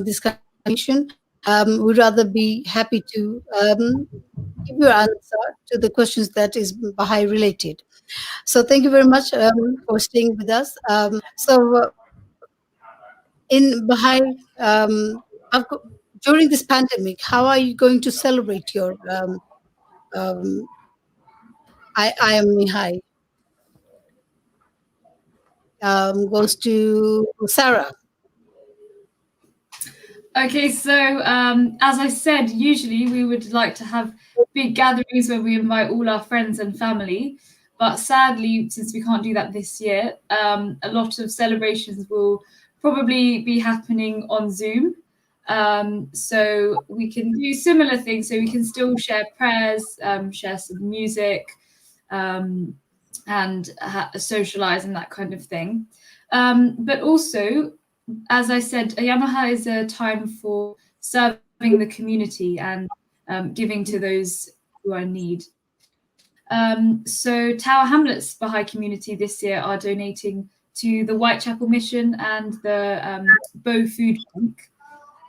Speaker 1: this kind of information. We'd rather be happy to give your answer to the questions that is Bahai related. So thank you very much for staying with us. So in Bahai, I've got- during this pandemic, how are you going to celebrate your um, I am Mihai? Goes to Sarah.
Speaker 4: Okay, so as I said, usually we would like to have big gatherings where we invite all our friends and family. But sadly, since we can't do that this year, a lot of celebrations will probably be happening on Zoom. So we can do similar things. So we can still share prayers, share some music, and socialize and that kind of thing. But also, as I said, Ayyam-I-Ha is a time for serving the community and giving to those who are in need. So Tower Hamlets Bahai community this year are donating to the Whitechapel Mission and the Bow Food Bank.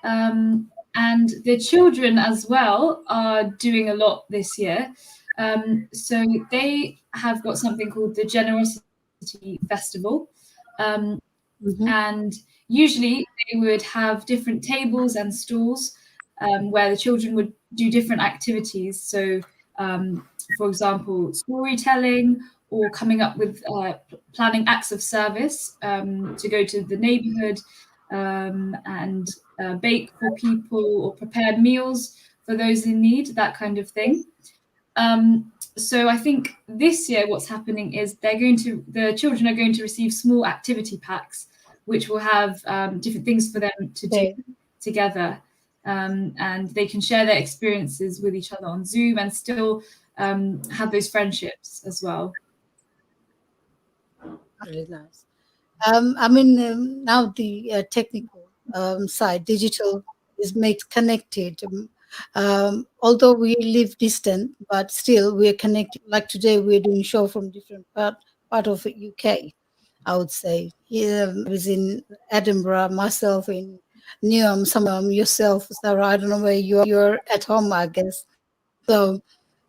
Speaker 4: And the children as well are doing a lot this year. So they have got something called the Generosity Festival. And usually they would have different tables and stalls where the children would do different activities. So, for example, storytelling or coming up with planning acts of service to go to the neighborhood and bake for people or prepare meals for those in need, that kind of thing. So I think this year what's happening is the children are going to receive small activity packs, which will have different things for them to do together. And they can share their experiences with each other on Zoom and still have those friendships as well.
Speaker 1: Really nice. I mean, now the technical side, digital, is makes connected. Although we live distant, but still we are connected. Like today, we're doing show from different part of the UK. I would say here I was in Edinburgh, myself in Newham, some yourself, Sarah. I don't know where you're at home, I guess. So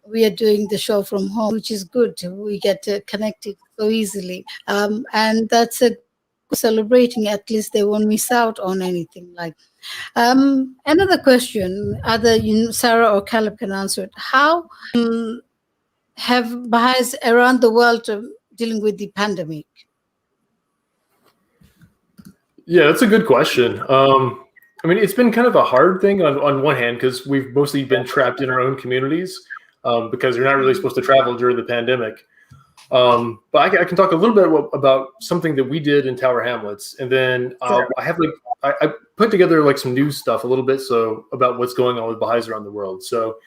Speaker 1: we are doing the show from home, which is good. We get connected so easily, and that's a celebrating. At least they won't miss out on anything. Like another question, either Sarah or Caleb can answer it. How have Baha'is around the world dealing with the pandemic?
Speaker 3: Yeah, that's a good question. I mean, it's been kind of a hard thing on one hand because we've mostly been trapped in our own communities because you're not really supposed to travel during the pandemic. But I can talk a little bit about something that we did in Tower Hamlets, and then I put together like some news stuff a little bit about what's going on with Baha'is around the world. So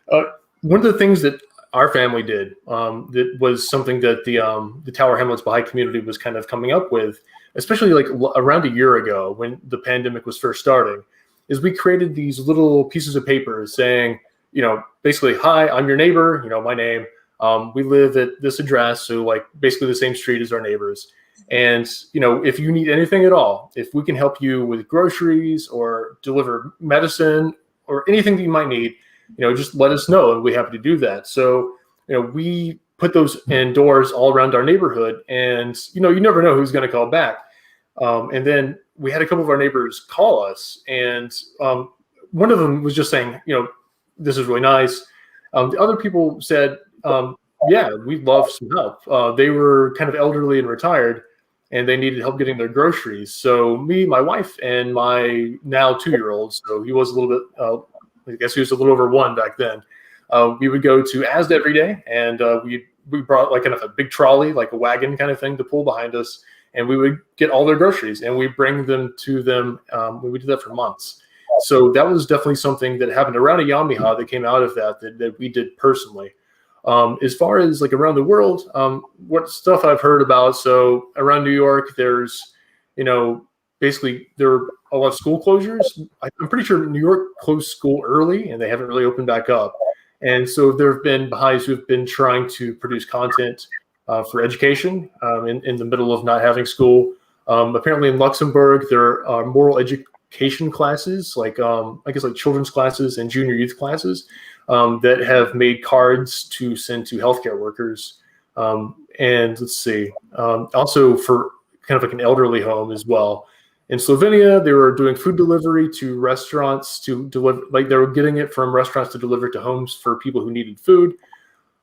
Speaker 3: one of the things that our family did that was something that the Tower Hamlets Baha'i community was kind of coming up with, especially like around a year ago when the pandemic was first starting, is we created these little pieces of paper saying, basically, hi, I'm your neighbor, my name. We live at this address, so like basically the same street as our neighbors. And, if you need anything at all, if we can help you with groceries or deliver medicine or anything that you might need, just let us know, and we're happy to do that. So, we put those indoors all around our neighborhood, and, you never know who's going to call back. And then we had a couple of our neighbors call us, and one of them was just saying, this is really nice. The other people said, yeah, we'd love some help. They were kind of elderly and retired, and they needed help getting their groceries. So me, my wife, and my now 2-year-old, so he was a little bit, I guess he was a little over 1 back then. We would go to Asda every day, and we brought like kind of a big trolley, like a wagon kind of thing to pull behind us, and we would get all their groceries, and we bring them to them. We would do that for months. So that was definitely something that happened around Ayyam-I-Ha that came out of that we did personally. As far as like around the world, what stuff I've heard about. So around New York, there's, basically there are a lot of school closures. I'm pretty sure New York closed school early and they haven't really opened back up. And so there have been Baha'is who've been trying to produce content for education in the middle of not having school. Apparently in Luxembourg, there are moral education classes, like I guess like children's classes and junior youth classes that have made cards to send to healthcare workers. And let's see, also for kind of like an elderly home as well. In Slovenia, they were doing food delivery to restaurants to deliver, like they were getting it from restaurants to deliver to homes for people who needed food.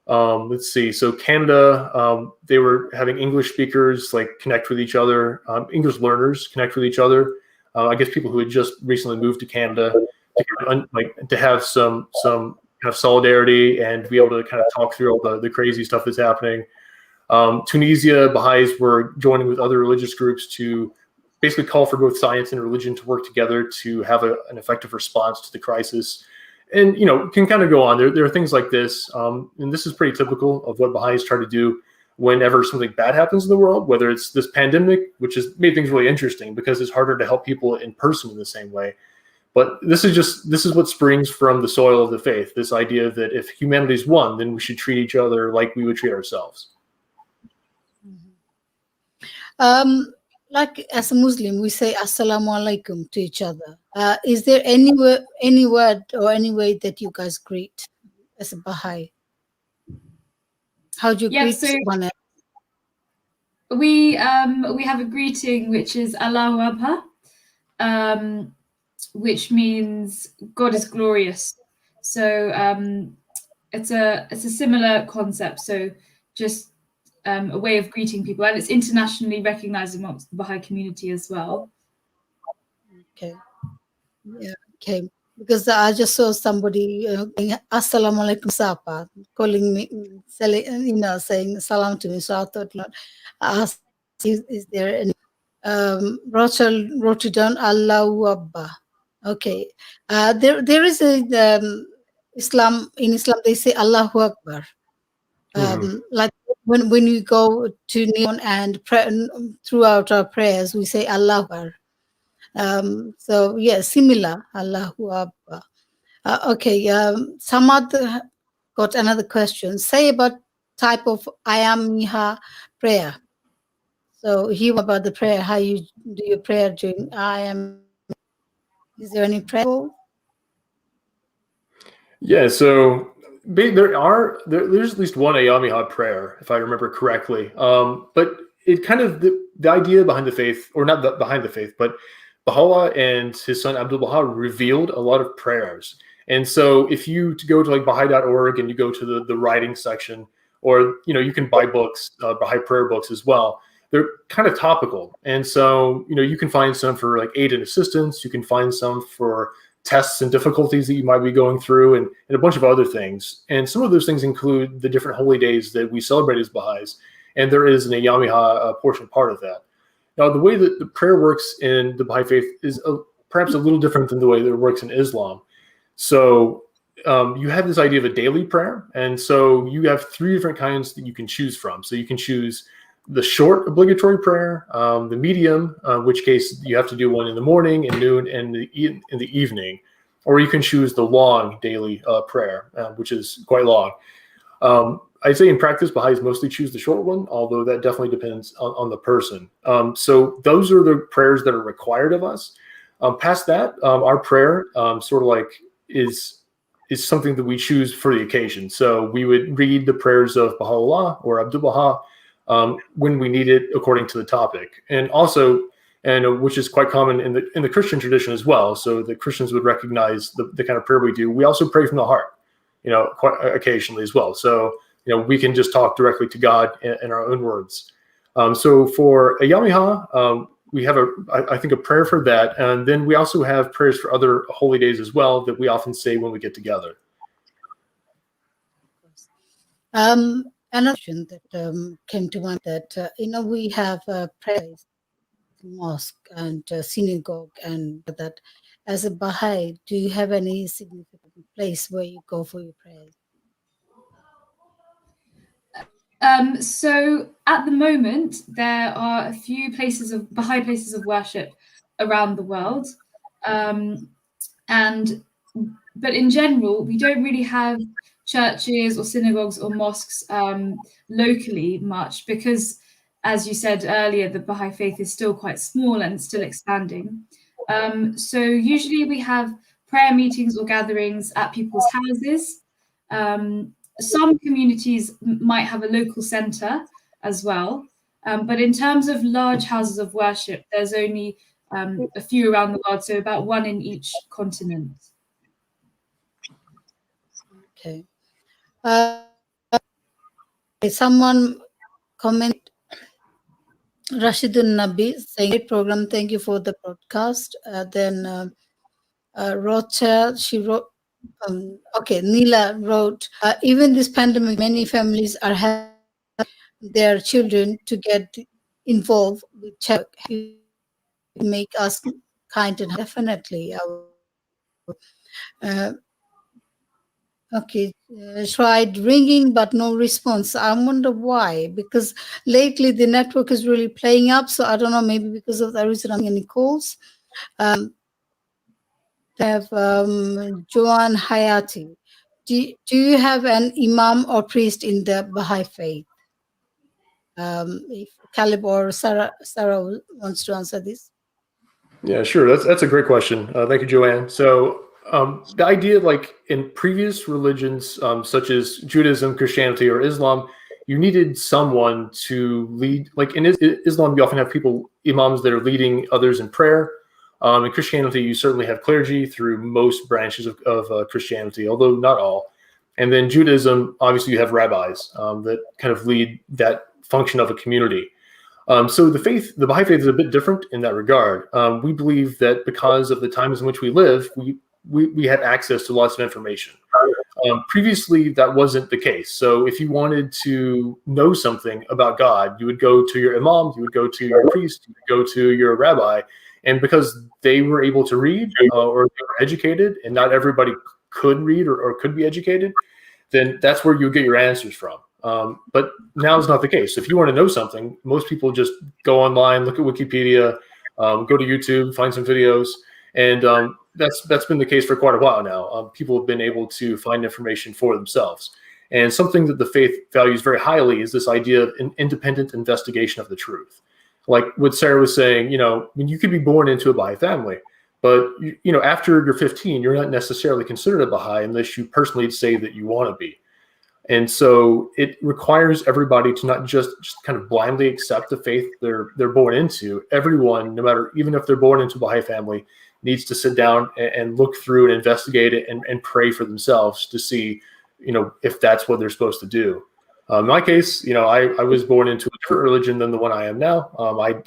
Speaker 3: Let's see. So Canada, they were having English speakers like connect with each other, English learners connect with each other. I guess people who had just recently moved to Canada to have some kind of solidarity and be able to kind of talk through all the crazy stuff that's happening. Tunisia, Baha'is were joining with other religious groups to basically call for both science and religion to work together to have an effective response to the crisis. And, can kind of go on. There are things like this. And this is pretty typical of what Baha'is try to do whenever something bad happens in the world, whether it's this pandemic, which has made things really interesting because it's harder to help people in person in the same way. But this is what springs from the soil of the faith, this idea that if humanity's one, then we should treat each other like we would treat ourselves.
Speaker 1: Like as a Muslim, we say Assalamu alaikum to each other. Is there any word or any way that you guys greet as a Baha'i? How do you greet one another?
Speaker 4: We have a greeting which is Ayyam-I-Ha, which means God is glorious. So it's a similar concept. So just a way of greeting people, and it's internationally recognized amongst the Baha'i community as well.
Speaker 1: Okay. Yeah. Okay. Because I just saw somebody Assalamu alaikum Sapa calling me, saying salam to me. So I thought, ask, is there any? Rachel wrote it down. Allahu Abba. Okay. There is a Islam. In Islam, they say Allahu Akbar. Like when you go to kneel and pray, throughout our prayers, we say Allahu Akbar. So yeah, similar. Allahu Akbar. Okay. Samad got another question. Say about type of Ayyam-I-Ha prayer. So he about the prayer, how you do your prayer during Ayyam. Is there any prayer?
Speaker 3: Yeah, so there's at least one Ayyam-I-Ha prayer, if I remember correctly. But it kind of the idea behind the faith, or not behind the faith, but Baha'u'llah and his son Abdul Baha revealed a lot of prayers. And so if you go to like Bahai.org and you go to the writing section, or you can buy books, Baha'i prayer books as well. They're kind of topical. And so, you can find some for like aid and assistance. You can find some for tests and difficulties that you might be going through, and a bunch of other things. And some of those things include the different holy days that we celebrate as Baha'is. And there is an Ayyam-I-Ha portion part of that. Now, the way that the prayer works in the Baha'i faith is perhaps a little different than the way that it works in Islam. So you have this idea of a daily prayer. And so you have 3 different kinds that you can choose from. So you can choose the short obligatory prayer, the medium, in which case you have to do one in the morning, and noon, and in the evening. or you can choose the long daily prayer, which is quite long. I'd say in practice, Baha'is mostly choose the short one, although that definitely depends on the person. So those are the prayers that are required of us. Past that, our prayer sort of like is something that we choose for the occasion. So we would read the prayers of Baha'u'llah or Abdul Baha when we need it according to the topic. And also, which is quite common in the Christian tradition as well. So the Christians would recognize the kind of prayer we do. We also pray from the heart, quite occasionally as well. So, we can just talk directly to God in our own words. So for Ayyam-I-Ha, we have I think a prayer for that. And then we also have prayers for other holy days as well that we often say when we get together.
Speaker 1: Another question that came to mind that, we have prayers, mosque and synagogue, and that as a Baha'i, do you have any significant place where you go for your prayers?
Speaker 4: So at the moment, there are a few Baha'i places of worship around the world. But in general, we don't really have churches or synagogues or mosques locally much because, as you said earlier, the Baha'i faith is still quite small and still expanding. So usually we have prayer meetings or gatherings at people's houses. Some communities might have a local center as well. But in terms of large houses of worship, there's only a few around the world, so about one in each continent.
Speaker 1: Okay. Someone comment, Rashidun Nabi saying, great program, thank you for the broadcast. Then Rocha, she wrote, Neela wrote, even this pandemic, many families are having their children to get involved with check. Make us kind and definitely. Tried ringing, but no response. I wonder why, because lately the network is really playing up. So I don't know, maybe because of the reason I'm getting calls. Have Joan Hayati. Do you have an imam or priest in the Baha'i faith? If Caleb or Sarah wants to answer this.
Speaker 3: Yeah, sure. That's a great question. Thank you, Joanne. So the idea, like in previous religions, such as Judaism, Christianity, or Islam, you needed someone to lead. Like in Islam, you often have imams that are leading others in prayer. In Christianity, you certainly have clergy through most branches of Christianity, although not all. And then Judaism, obviously, you have rabbis that kind of lead that function of a community. So the Baha'i faith is a bit different in that regard. We believe that because of the times in which we live, we have access to lots of information. Previously, that wasn't the case. So if you wanted to know something about God, you would go to your imam, you would go to your priest, you would go to your rabbi. And because they were able to read or they were educated, and not everybody could read or could be educated, then that's where you get your answers from. But now is not the case. If you want to know something, most people just go online, look at Wikipedia, go to YouTube, find some videos, and that's been the case for quite a while now. People have been able to find information for themselves. And something that the faith values very highly is this idea of an independent investigation of the truth. Like what Sarah was saying, you could be born into a Baha'i family, but after you're 15, you're not necessarily considered a Baha'i unless you personally say that you want to be. And so it requires everybody to not just kind of blindly accept the faith they're born into. Everyone, no matter, even if they're born into a Baha'i family, needs to sit down and look through and investigate it and pray for themselves to see, if that's what they're supposed to do. In my case, I was born into a different religion than the one I am now.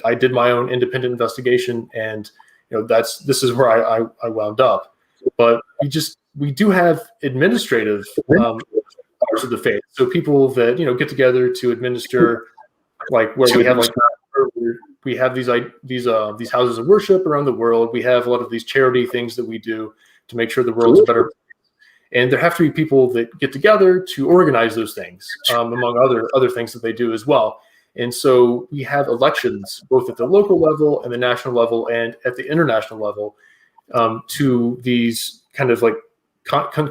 Speaker 3: I did my own independent investigation, and this is where I wound up. But we do have administrative parts of the faith. So people that get together to administer, like where we have these houses of worship around the world. We have a lot of these charity things that we do to make sure the world's a better place. And there have to be people that get together to organize those things, among other things that they do as well. And so we have elections both at the local level and the national level and at the international level to these kind of like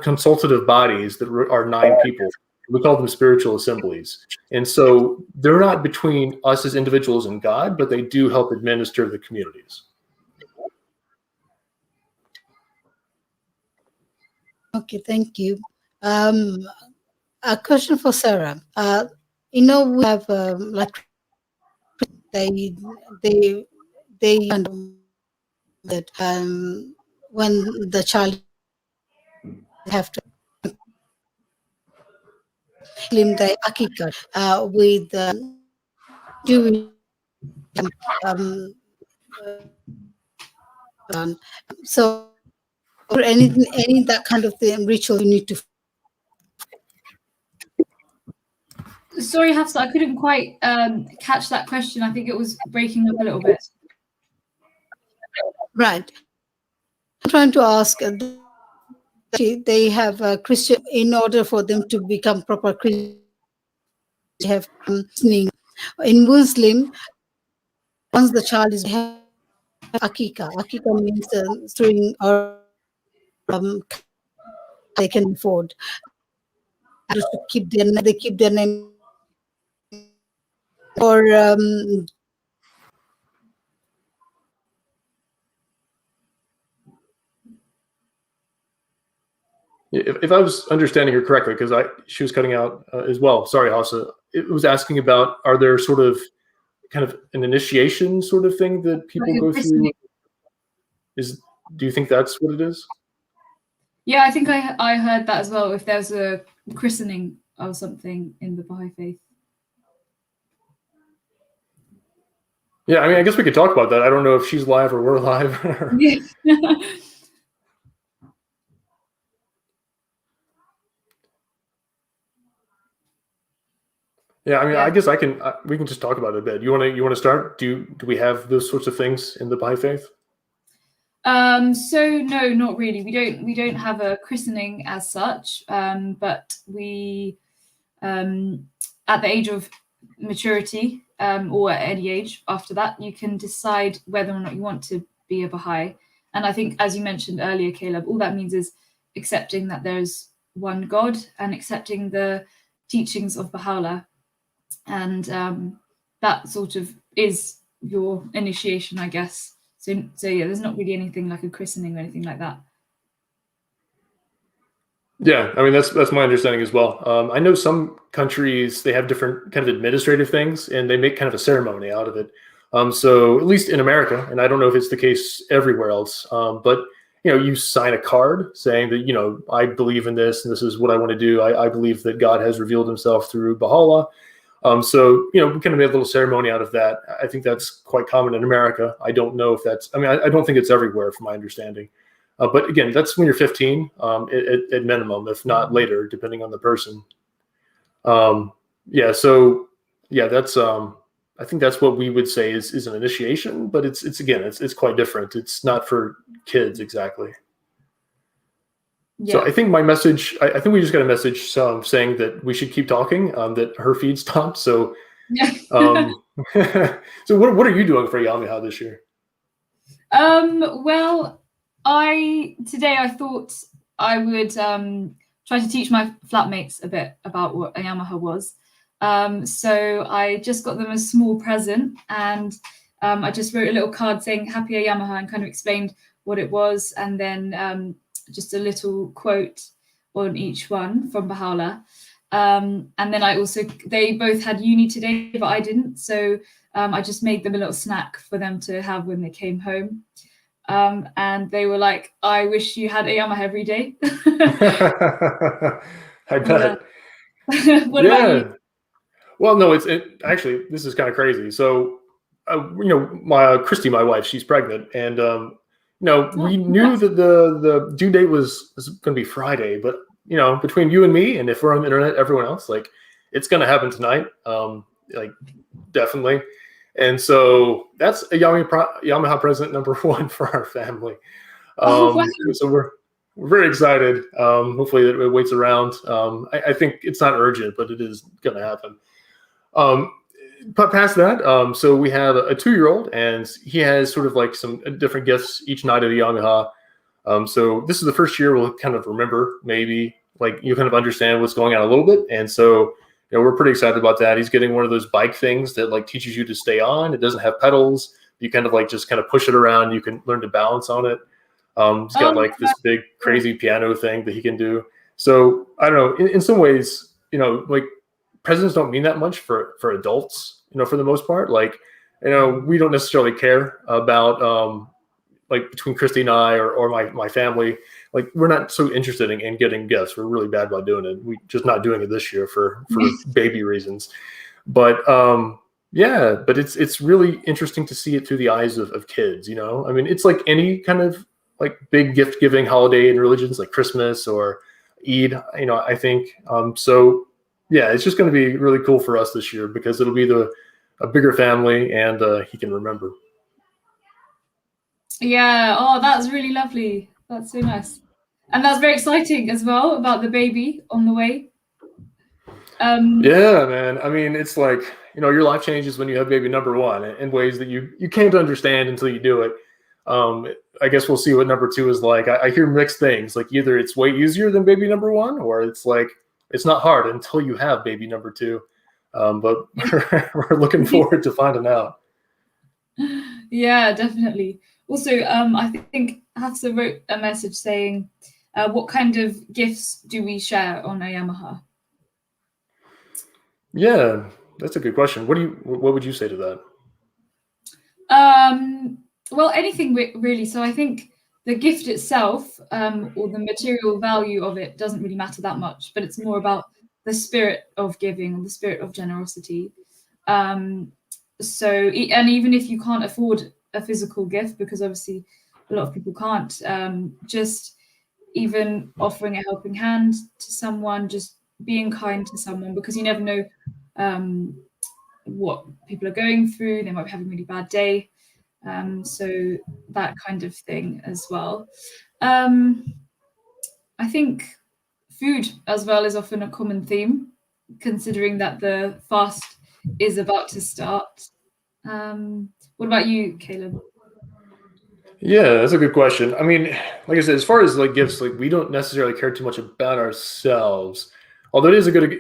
Speaker 3: consultative bodies that are 9 people. We call them spiritual assemblies. And so they're not between us as individuals and God, but they do help administer the communities.
Speaker 1: Okay, thank you. A question for Sarah. We have like they that when the child have to claim the akika with Jewish um, so any that kind of thing, ritual you need to.
Speaker 4: Sorry, Hafsa, I couldn't quite catch that question. I think it was breaking up a little bit.
Speaker 1: Right. I'm trying to ask, they have a Christian, in order for them to become proper Christian, they have listening. In Muslim, once the child is akika. Akika means string or they can afford to keep their name or
Speaker 3: If I was understanding her correctly, because she was cutting out as well. Sorry, Hafsa. It was asking about, are there sort of kind of an initiation sort of thing that people go through? Do you think that's what it is?
Speaker 4: Yeah, I think I heard that as well. If there's a christening or something in the Bahai faith.
Speaker 3: Yeah, I mean, I guess we could talk about that. I don't know if she's live or we're live. Yeah, I mean, I guess we can just talk about it a bit. You want to start? Do we have those sorts of things in the Bahai faith?
Speaker 4: So no, not really. We don't have a christening as such, but we at the age of maturity, or at any age after that, you can decide whether or not you want to be a Bahai. And I think, as you mentioned earlier, Caleb, all that means is accepting that there's one God and accepting the teachings of Baha'u'llah. And that sort of is your initiation, I guess. So yeah, there's not really anything like a christening or anything like that.
Speaker 3: Yeah, I mean, that's my understanding as well. I know some countries, they have different kind of administrative things, and they make kind of a ceremony out of it. So at least in America, and I don't know if it's the case everywhere else, but you sign a card saying that, I believe in this, and this is what I want to do. I believe that God has revealed himself through Baha'u'llah. So, we kind of made a little ceremony out of that. I think that's quite common in America. I don't know if I don't think it's everywhere from my understanding. But again, that's when you're 15 at minimum, if not later, depending on the person. So that's I think that's what we would say is an initiation, but it's quite different. It's not for kids exactly. Yeah. So I think my message, I think we just got a message saying that we should keep talking, that her feed stopped. So, so what are you doing for Ayyam-I-Ha this year?
Speaker 4: Well, today I thought I would try to teach my flatmates a bit about what Ayyam-I-Ha was. So I just got them a small present, and I just wrote a little card saying Happy Ayyam-I-Ha and kind of explained what it was, and then just a little quote on each one from Baha'u'llah. And then they both had uni today, but I didn't. So I just made them a little snack for them to have when they came home. And they were like, I wish you had Ayyam-I-Ha every day.
Speaker 3: I bet.
Speaker 4: Yeah. What about you?
Speaker 3: Well, no, actually, this is kind of crazy. So, Christy, my wife, she's pregnant, and we knew that the due date was going to be Friday, but between you and me, and if we're on the internet, everyone else, it's going to happen tonight, definitely. And so that's Ayyam-I-Ha present number 1 for our family. Wow. So we're very excited. Hopefully it waits around. I think it's not urgent, but it is going to happen. But past that, so we have a 2-year-old, and he has sort of some different gifts each night of the Ayyam-I-Ha. So this is the first year we'll kind of remember, maybe like you kind of understand what's going on a little bit. And so, we're pretty excited about that. He's getting one of those bike things that like teaches you to stay on. It doesn't have pedals. You kind of like just kind of push it around. You can learn to balance on it. He's got like this big crazy piano thing that he can do. So I don't know, in some ways, like presents don't mean that much for adults, for the most part. Like, we don't necessarily care about like between Christy and I or my family, like we're not so interested in getting gifts. We're really bad about doing it. We're just not doing it this year for baby reasons. But yeah, but it's really interesting to see it through the eyes of kids, I mean, it's like any kind of like big gift giving holiday in religions like Christmas or Eid, I think. So yeah, it's just going to be really cool for us this year because it'll be a bigger family and he can remember.
Speaker 4: Yeah. Oh, that's really lovely. That's so nice. And that's very exciting as well about the baby on the way.
Speaker 3: Yeah, man. I mean, it's like, your life changes when you have baby number one in ways that you can't understand until you do it. I guess we'll see what number two is like. I hear mixed things. Like either it's way easier than baby number one, or it's like it's not hard until you have baby number two. But we're looking forward to finding out.
Speaker 4: Yeah, definitely. Also, I think Hafsa wrote a message saying, "What kind of gifts do we share on Ayyam-I-Ha?"
Speaker 3: Yeah, that's a good question. What would you say to that?
Speaker 4: Well, anything really. So I think the gift itself, or the material value of it, doesn't really matter that much. But it's more about the spirit of giving, or the spirit of generosity. So, and even if you can't afford a physical gift, because obviously a lot of people can't, just even offering a helping hand to someone, just being kind to someone, because you never know what people are going through. They might be having a really bad day. So that kind of thing as well. I think food as well is often a common theme, considering that the fast is about to start. What about you, Caleb?
Speaker 3: Yeah, that's a good question. I mean, like I said, as far as like gifts, like we don't necessarily care too much about ourselves. Although it is a good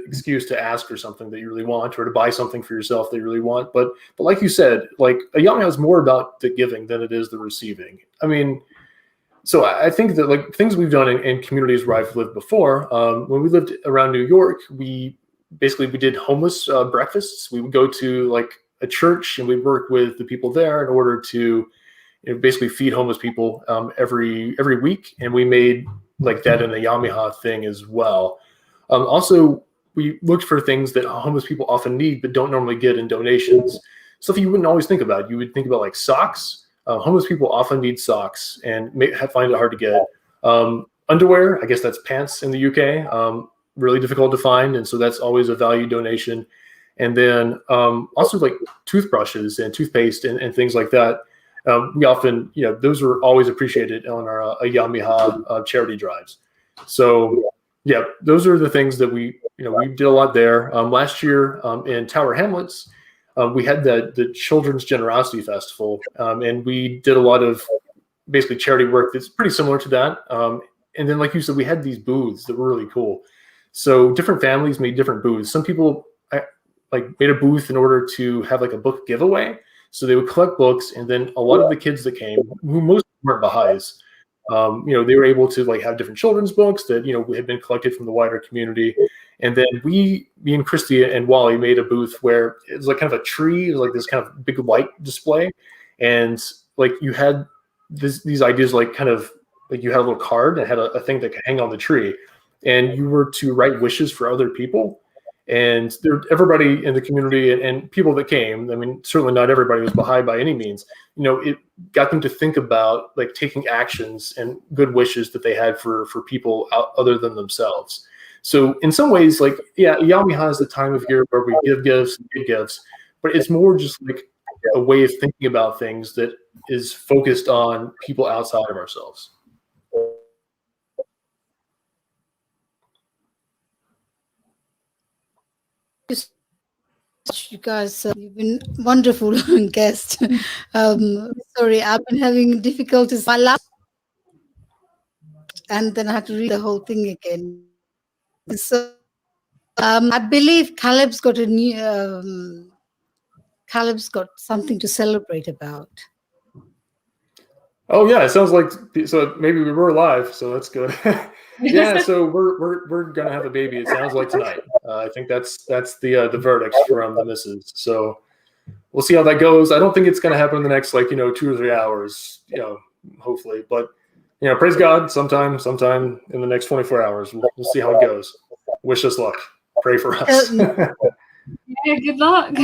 Speaker 3: excuse to ask for something that you really want, or to buy something for yourself that you really want. But like you said, like Ayyam-I-Ha is more about the giving than it is the receiving. I mean, so I think that like things we've done in communities where I've lived before, when we lived around New York, we did homeless breakfasts. We would go to like a church and we'd work with the people there in order to basically feed homeless people every week. And we made like that an Ayyam-I-Ha thing as well. Also, we looked for things that homeless people often need but don't normally get in donations. Stuff you wouldn't always think about. You would think about like socks. Homeless people often need socks and find it hard to get. Underwear, I guess that's pants in the UK, really difficult to find. And so that's always a value donation. And then also like toothbrushes and toothpaste and things like that. We often, those are always appreciated on our Ayyam-I-Ha charity drives. So yeah, those are the things that we did a lot there. Last year in Tower Hamlets, we had the Children's Generosity Festival, and we did a lot of basically charity work that's pretty similar to that. And then, like you said, we had these booths that were really cool. So different families made different booths. Some people made a booth in order to have like a book giveaway. So they would collect books, and then a lot of the kids that came, who most weren't Baha'is, they were able to like have different children's books that had been collected from the wider community. And then me and Christy and Wally made a booth where it was like kind of a tree, it was like this kind of big light display, and like you had these ideas, like kind of like you had a little card that had a thing that could hang on the tree, and you were to write wishes for other people. And everybody in the community and people that came, I mean, certainly not everybody was Baha'i by any means, it got them to think about like taking actions and good wishes that they had for people other than themselves. So in some ways, like, yeah, Ayyam-I-Ha is the time of year where we give gifts and get gifts, but it's more just like a way of thinking about things that is focused on people outside of ourselves.
Speaker 1: You guys, you've been wonderful guest. Sorry, I've been having difficulties. My last and then I had to read the whole thing again. So I believe Caleb's got something to celebrate about.
Speaker 3: Oh yeah, it sounds like so maybe we were live, so that's good. Yeah, so we're gonna have a baby. It sounds like tonight. I think that's the verdict from the missus. So we'll see how that goes. I don't think it's gonna happen in the next 2 or 3 hours. Hopefully, but praise God. Sometime in the next 24 hours, we'll see how it goes. Wish us luck. Pray for us.
Speaker 4: Yeah, good luck.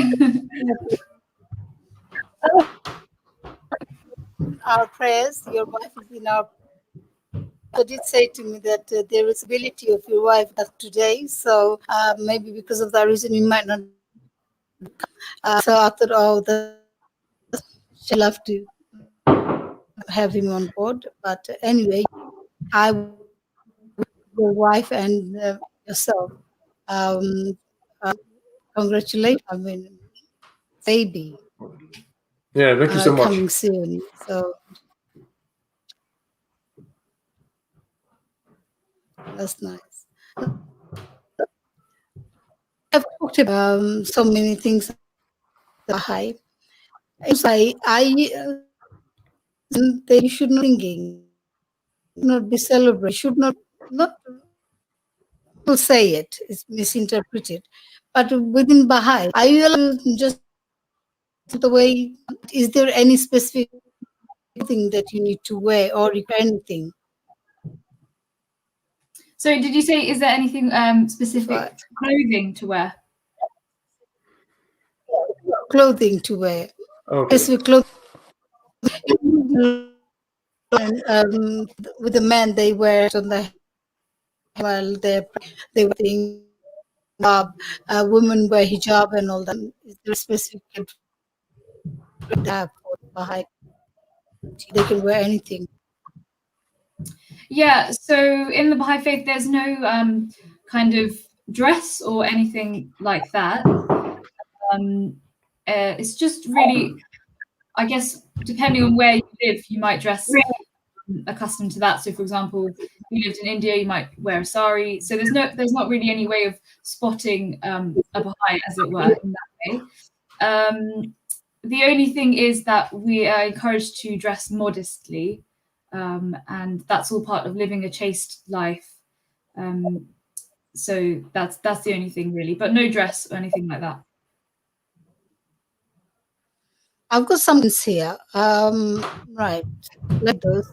Speaker 1: Our prayers, your wife is in our. So did say to me that there is ability of your wife today, so maybe because of that reason you might not. So I thought, oh, she'll love to have him on board. But anyway, your wife and yourself, um, congratulations. I mean, baby.
Speaker 3: Yeah, thank you so much.
Speaker 1: Coming soon. So that's nice. I've talked about so many things. Bahai. They should not singing, not be celebrated, should not people say it, it's misinterpreted. But within Bahai, are you allowed to just the way? Is there any specific thing that you need to wear or anything?
Speaker 4: So, did you say is there anything specific clothing to wear?
Speaker 1: Clothing to wear.
Speaker 3: Okay.
Speaker 1: Specific clothing. With the men, they wear it on the while they wear things. Women wear hijab and all that. Is there a specific for Bahai? They can wear anything.
Speaker 4: Yeah, so in the Baha'i faith, there's no kind of dress or anything like that. It's just really, I guess, depending on where you live, you might dress accustomed to that. So, for example, if you lived in India, you might wear a sari. So there's not really any way of spotting a Baha'i, as it were, in that way. The only thing is that we are encouraged to dress modestly. And that's all part of living a chaste life. So that's the only thing really, but no dress or anything like that.
Speaker 1: I've got some here. Right, like those.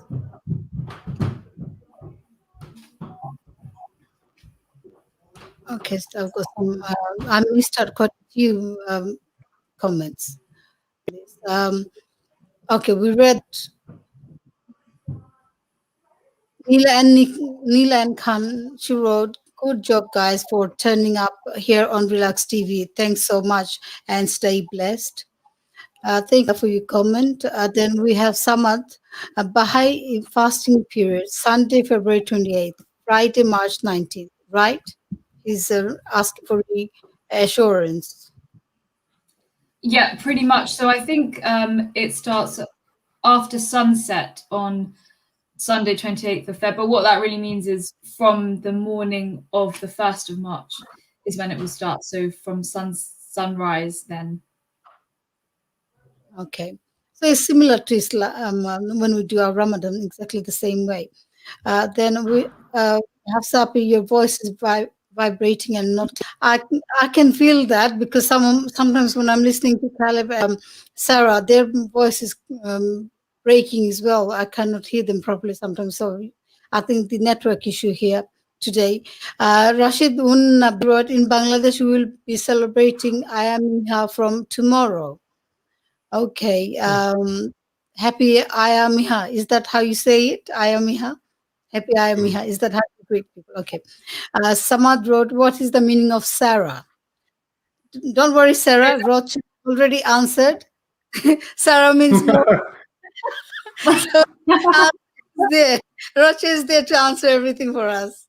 Speaker 1: Okay, so I've got some. I missed out quite a few comments. Okay, we read Neela and Khan. She wrote, "Good job, guys, for turning up here on Relax TV. Thanks so much, and stay blessed." Thank you for your comment. Then we have Samad, Bahai fasting period, Sunday, February 28th, Friday, March 19th, right? He's asking for reassurance.
Speaker 4: Yeah, pretty much. So I think it starts after sunset on Sunday, 28th of Feb. But what that really means is from the morning of the 1st of March is when it will start. So from sunrise then.
Speaker 1: Okay. So it's similar to Islam when we do our Ramadan, exactly the same way. Then we have Sapi, your voice is vibrating and not. I can feel that because sometimes when I'm listening to Caleb, Sarah, their voice is breaking as well. I cannot hear them properly sometimes. So I think the network issue here today. Rashid wrote, in Bangladesh, we will be celebrating Ayyam-I-Ha from tomorrow. Okay. Happy Ayyam-I-Ha. Is that how you say it? Ayyam-I-Ha? Happy Ayyam-I-Ha. Is that how you greet people? Okay. Samad wrote, what is the meaning of Sarah? Don't worry, Sarah. Roch already answered. Sarah means Lord. So, there. Roch is there to answer everything for us.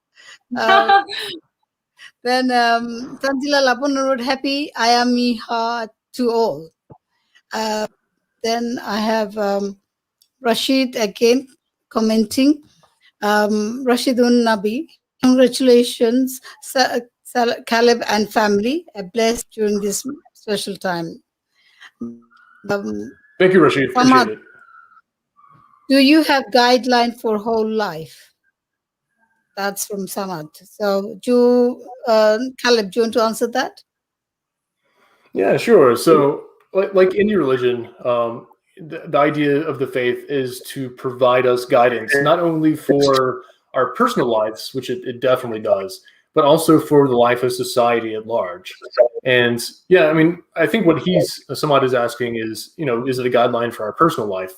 Speaker 1: Then Tanzila Lapun wrote, happy Ayyam-I-Ha to all. Then I have Rashid again commenting. Rashidun Nabi, congratulations, Caleb and family, blessed during this special time.
Speaker 3: Thank you, Rashid. Appreciate
Speaker 1: Samad,
Speaker 3: it.
Speaker 1: do you have guideline for whole life? That's from Samad. So, Caleb, do you want to answer that?
Speaker 3: Yeah, sure. So, like any religion, the idea of the faith is to provide us guidance, not only for our personal lives, which it definitely does, but also for the life of society at large. And yeah, I mean, I think what Samad is asking is, is it a guideline for our personal life?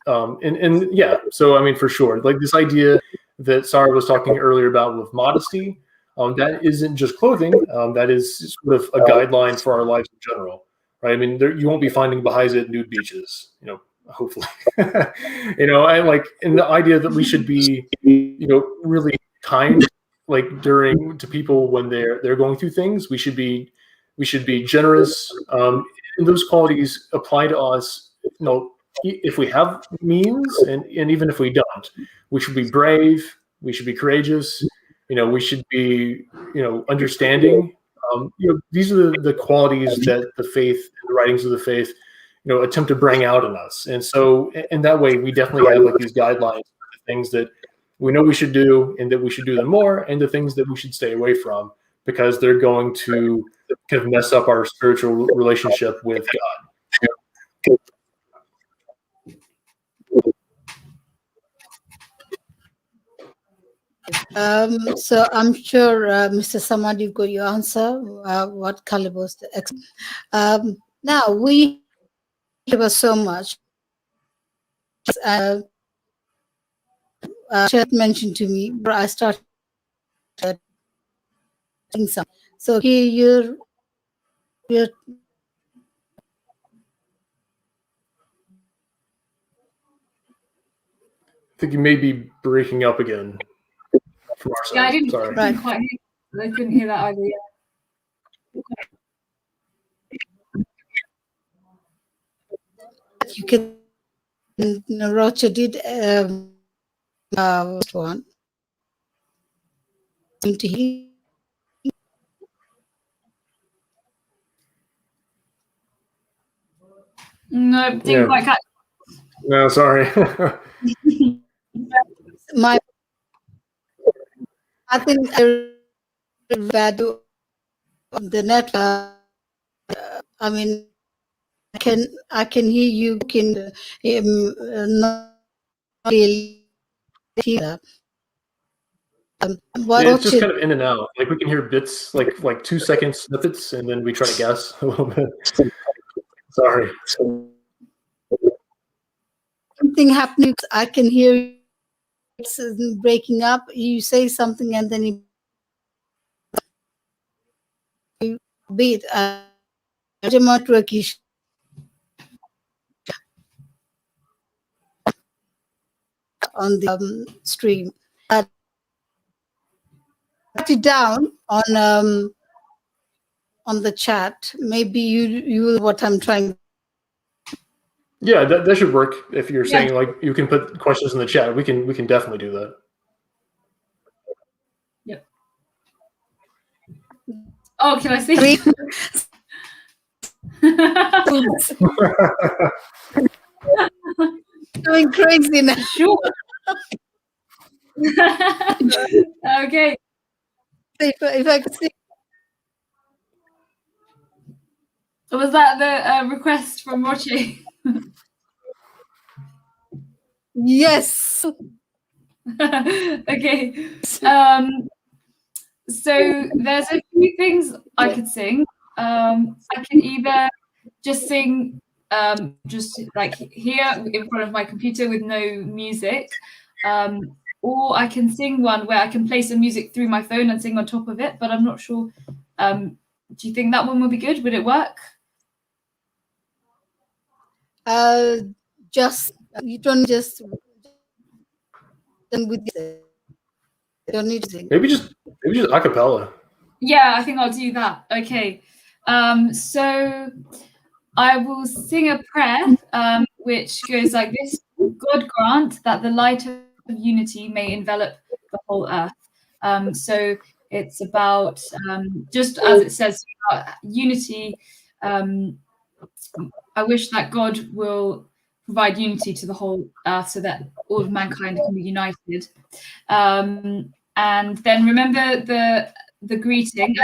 Speaker 3: And yeah, so I mean, for sure, like this idea that Sarah was talking earlier about with modesty, that isn't just clothing. That is sort of a guideline for our lives in general, right? I mean, you won't be finding Baha'is at nude beaches, hopefully, and the idea that we should be, really kind, like to people when they're going through things. We should be generous. And those qualities apply to us, if we have means, and even if we don't. We should be brave. We should be courageous. We should be, understanding. These are the qualities that the faith, the writings of the faith, attempt to bring out in us. And so, in that way, we definitely have like these guidelines, the things that we know we should do, and that we should do them more, and the things that we should stay away from because they're going to kind of mess up our spiritual relationship with God.
Speaker 1: So I'm sure Mr. Samad, you got your answer. What Caleb was now we have so much. Mentioned to me, but I started some. So here you're
Speaker 3: I think you may be breaking up again from our side.
Speaker 4: Yeah, I didn't
Speaker 3: Sorry.
Speaker 4: quite hear. I couldn't hear that either.
Speaker 1: You can. Rocha did one. To hear.
Speaker 4: No, didn't quite catch.
Speaker 3: No, sorry.
Speaker 1: I think value of the network. I mean, I can hear you. Can not really hear.
Speaker 3: It's just kind of in and out. Like we can hear bits, like 2-second snippets, and then we try to guess a little bit. Sorry.
Speaker 1: Something happening. I can hear it's breaking up. You say something and then you beat network issue. On the stream. Write it down on the chat. Maybe you will what I'm trying.
Speaker 3: Yeah, that should work. If you're saying like you can put questions in the chat, we can definitely do that.
Speaker 4: Yep. Oh, can I see?
Speaker 1: Going crazy now.
Speaker 4: Sure. Okay.
Speaker 1: If I could see.
Speaker 4: Was that the request from Roche?
Speaker 1: Yes.
Speaker 4: Okay. So there's a few things I could sing. I can either just sing just like here in front of my computer with no music, or I can sing one where I can play some music through my phone and sing on top of it, but I'm not sure. Do you think that one would be good? Would it work?
Speaker 1: Just you don't just with it. You don't need to sing.
Speaker 3: Maybe just a cappella.
Speaker 4: Yeah, I think I'll do that. Okay. So I will sing a prayer which goes like this: God grant that the light of unity may envelop the whole earth. So it's about, just as it says, unity. I wish that God will provide unity to the whole earth so that all of mankind can be united. And then remember the greeting.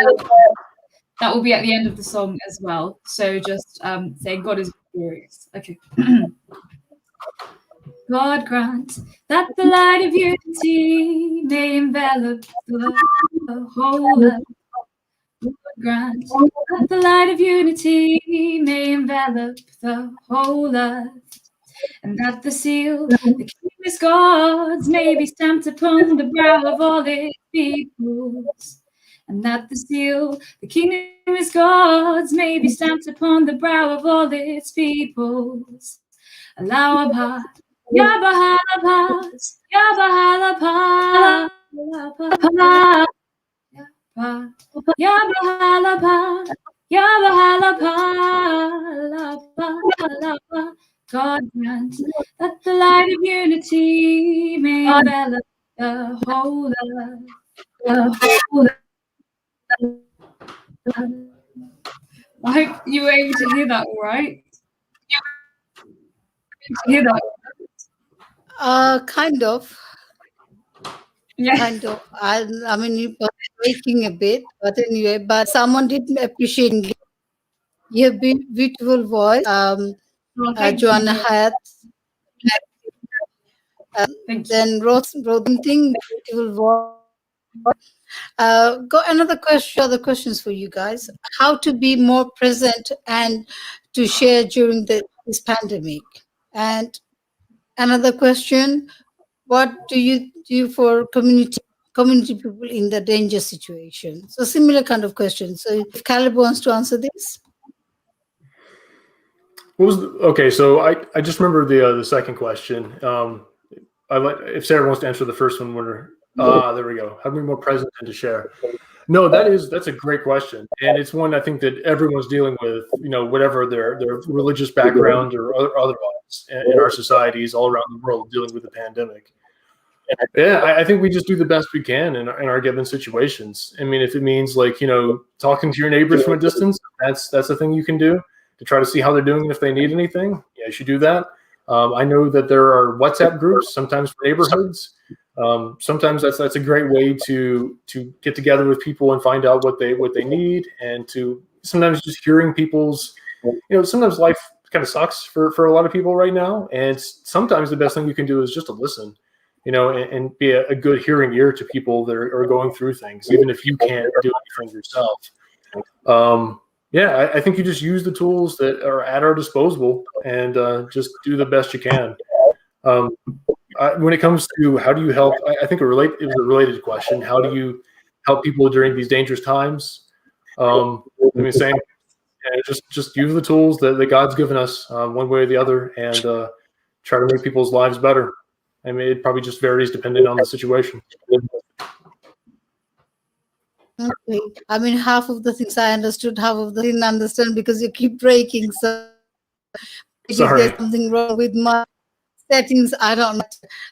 Speaker 4: That will be at the end of the song as well. So just saying God is glorious. Okay. God grant that the light of unity may envelop the whole earth. God grant that the light of unity may envelop the whole earth, and that the seal, the kingdom is God's, may be stamped upon the brow of all its peoples. And that the seal, the kingdom is God's, may be stamped upon the brow of all its peoples. Ayyam-I-Ha, Ya Bahai, Ya Bahai, Ya Bahai, Ya Bahai, God grant that the light of unity may envelop the whole earth. I hope you were able to hear that all right.
Speaker 1: Kind of.
Speaker 4: Yeah.
Speaker 1: Kind of. I mean, you were breaking a bit, but anyway, but someone did appreciate your beautiful voice.
Speaker 4: Well, thank
Speaker 1: Joanna
Speaker 4: you.
Speaker 1: Hayat,
Speaker 4: Thank you.
Speaker 1: then wrote something beautiful voice. Got another question. Other questions for you guys. How to be more present and to share during this pandemic? And another question: what do you do for community people in the danger situation? So similar kind of questions. So if Caleb wants to answer this.
Speaker 3: What was okay? So I just remember the second question. If Sarah wants to answer the first one, there we go. How to be more present and to share. No, that's a great question, and it's one I think that everyone's dealing with. Whatever their religious background or otherwise in our societies all around the world dealing with the pandemic. Yeah, I think we just do the best we can in our given situations. I mean, if it means talking to your neighbors from a distance, that's a thing you can do to try to see how they're doing and if they need anything. Yeah, you should do that. I know that there are WhatsApp groups sometimes for neighborhoods. Sometimes that's a great way to get together with people and find out what they need, and to sometimes just hearing people's, sometimes life kind of sucks for a lot of people right now, and sometimes the best thing you can do is just to listen, and be a good hearing ear to people that are going through things, even if you can't do anything yourself. Yeah, I think you just use the tools that are at our disposal and just do the best you can. When it comes to how do you help, I think it was a related question. How do you help people during these dangerous times? I mean, same. Yeah, just use the tools that God's given us, one way or the other, and try to make people's lives better. I mean, it probably just varies depending on the situation.
Speaker 1: Okay. I mean, half of the things I understood, half of the didn't understand because you keep breaking. So maybe
Speaker 3: Sorry.
Speaker 1: there's something wrong with my settings. I don't know.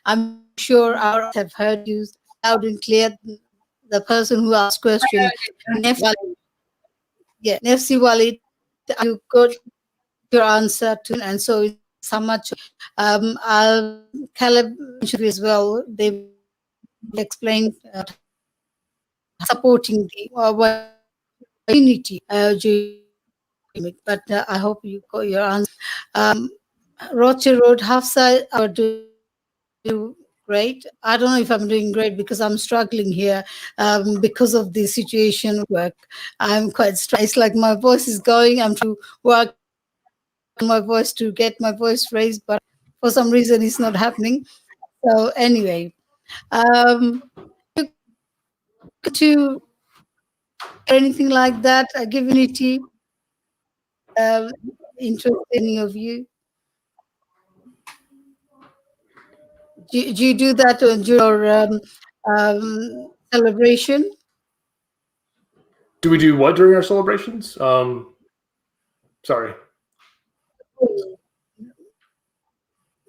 Speaker 1: I'm sure I have heard you loud and clear. The person who asked question, Nefsi Walid, you got your answer to, and so it's how much. Caleb mentioned as well. They explained supporting the unity. But I hope you got your answer. Roche Road, Hafsa, are doing great. I don't know if I'm doing great because I'm struggling here because of the situation work. I'm quite stressed. It's like my voice is going. I'm to work on my voice to get my voice raised, but for some reason it's not happening. So anyway, to anything like that, Givenity, interest any of you? Do you do that during your celebration?
Speaker 3: Do we do what during our celebrations? Sorry.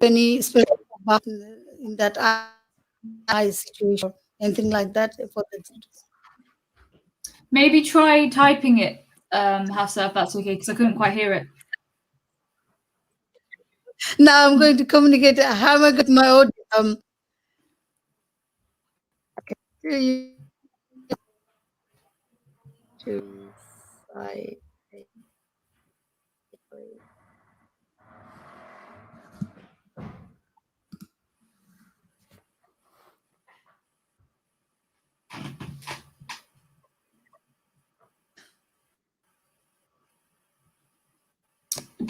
Speaker 1: Any special in that? nice situation, anything like that for the
Speaker 4: Maybe try typing it, Hafsa, if that's okay, because I couldn't quite hear it.
Speaker 1: Now I'm going to communicate. How am I got my audio? Okay. 2, 5, 8, 3.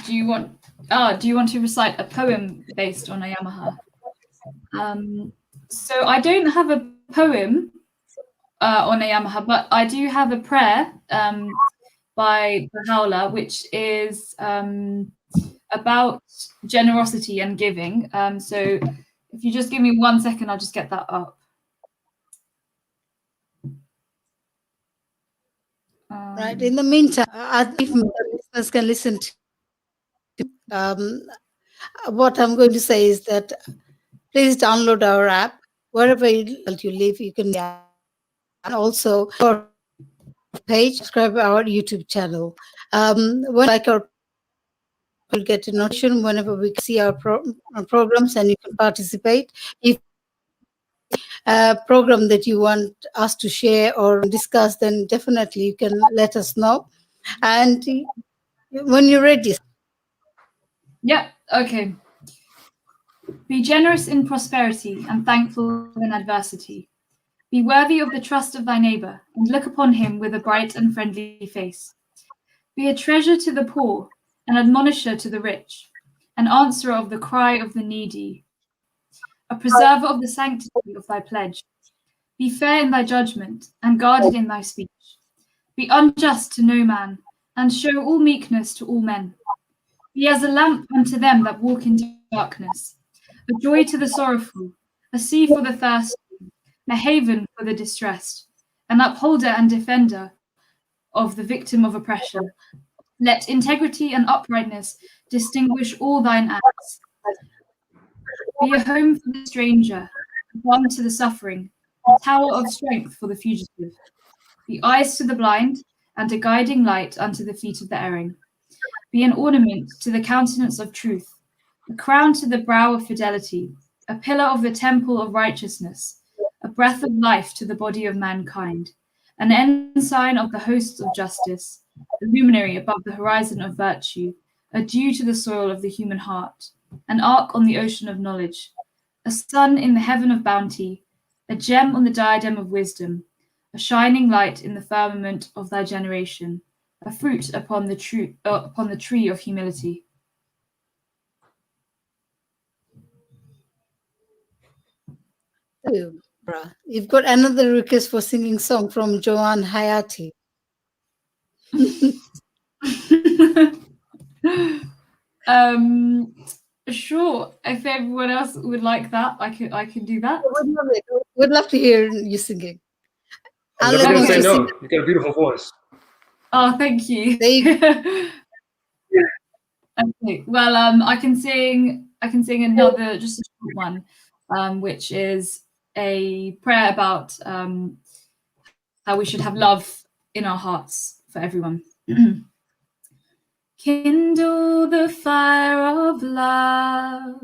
Speaker 4: Do you want to recite a poem based on Ayyam-I-Ha? So I don't have a poem on Ayyam-I-Ha, but I do have a prayer by Baha'u'llah, which is about generosity and giving. So if you just give me 1 second, I'll just get that up.
Speaker 1: Right. In the meantime, I think the listeners can listen to. What I'm going to say is that please download our app wherever you live. You can, and also our page, subscribe our YouTube channel. When like our, you'll get a notification whenever we see our programs, and you can participate. If program that you want us to share or discuss, then definitely you can let us know. And when you're ready.
Speaker 4: Yeah, okay. Be generous in prosperity and thankful in adversity. Be worthy of the trust of thy neighbor, and look upon him with a bright and friendly face. Be a treasure to the poor, an admonisher to the rich, an answerer of the cry of the needy, a preserver of the sanctity of thy pledge. Be fair in thy judgment, and guarded in thy speech. Be unjust to no man, and show all meekness to all men. Be as a lamp unto them that walk in darkness, a joy to the sorrowful, a sea for the thirsty, a haven for the distressed, an upholder and defender of the victim of oppression. Let integrity and uprightness distinguish all thine acts. Be a home for the stranger, a balm to the suffering, a tower of strength for the fugitive. Be eyes to the blind, and a guiding light unto the feet of the erring. Be an ornament to the countenance of truth, a crown to the brow of fidelity, a pillar of the temple of righteousness, a breath of life to the body of mankind, an ensign of the hosts of justice, a luminary above the horizon of virtue, a dew to the soil of the human heart, an ark on the ocean of knowledge, a sun in the heaven of bounty, a gem on the diadem of wisdom, a shining light in the firmament of thy generation, a fruit upon the tree of humility.
Speaker 1: You've got another request for singing song from Joanne Hayati.
Speaker 4: Sure. If everyone else would like that, I could do that.
Speaker 1: We'd love to hear you singing.
Speaker 3: I'm never going to say no. You've got a beautiful voice.
Speaker 4: Oh, thank you. Okay. Well, I can sing another, just a short one, which is a prayer about how we should have love in our hearts for everyone. Kindle the fire of love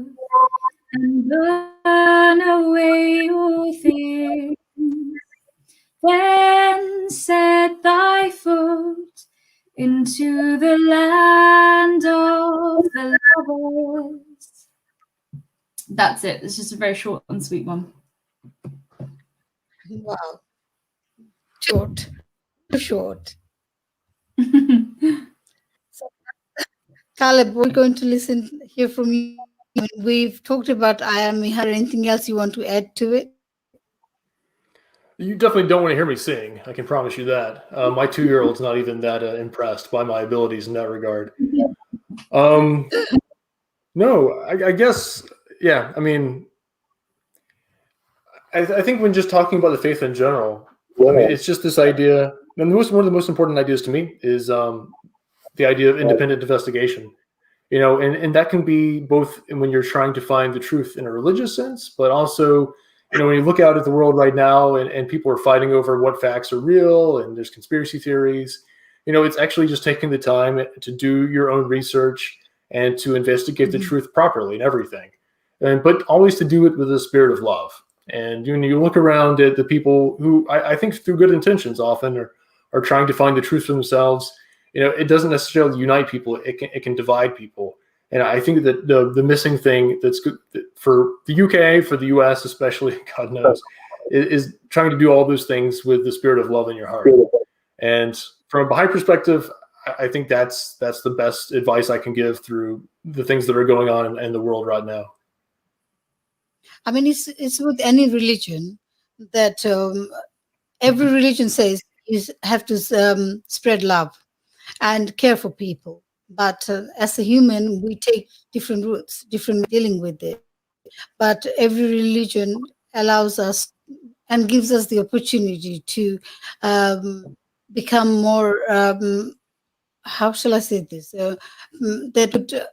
Speaker 4: and burn away all things. Then set thy foot into the land of the lovers. That's it. It's just a very short and sweet one.
Speaker 1: Wow. Short. Short. Caleb, we're going to hear from you. We've talked about Ayyam-I-Ha. Anything else you want to add to it?
Speaker 3: You definitely don't want to hear me sing. I can promise you that. My 2-year-old's not even that impressed by my abilities in that regard. No, I guess, yeah. I mean, I think when just talking about the faith in general, I mean, it's just this idea, and one of the most important ideas to me is the idea of independent investigation. You know, and that can be both when you're trying to find the truth in a religious sense, but also when you look out at the world right now and people are fighting over what facts are real and there's conspiracy theories, it's actually just taking the time to do your own research and to investigate the truth properly and everything. But always to do it with a spirit of love. And when you look around at the people who I think through good intentions often are trying to find the truth for themselves, it doesn't necessarily unite people. It can divide people. And I think that the missing thing that's good for the UK, for the US especially, God knows, is trying to do all those things with the spirit of love in your heart. And from a Baha'i perspective, I think that's the best advice I can give through the things that are going on in the world right now.
Speaker 1: I mean, it's with any religion that every religion says you have to spread love and care for people. But as a human, we take different routes, different dealing with it. But every religion allows us and gives us the opportunity to become more, how shall I say this? That would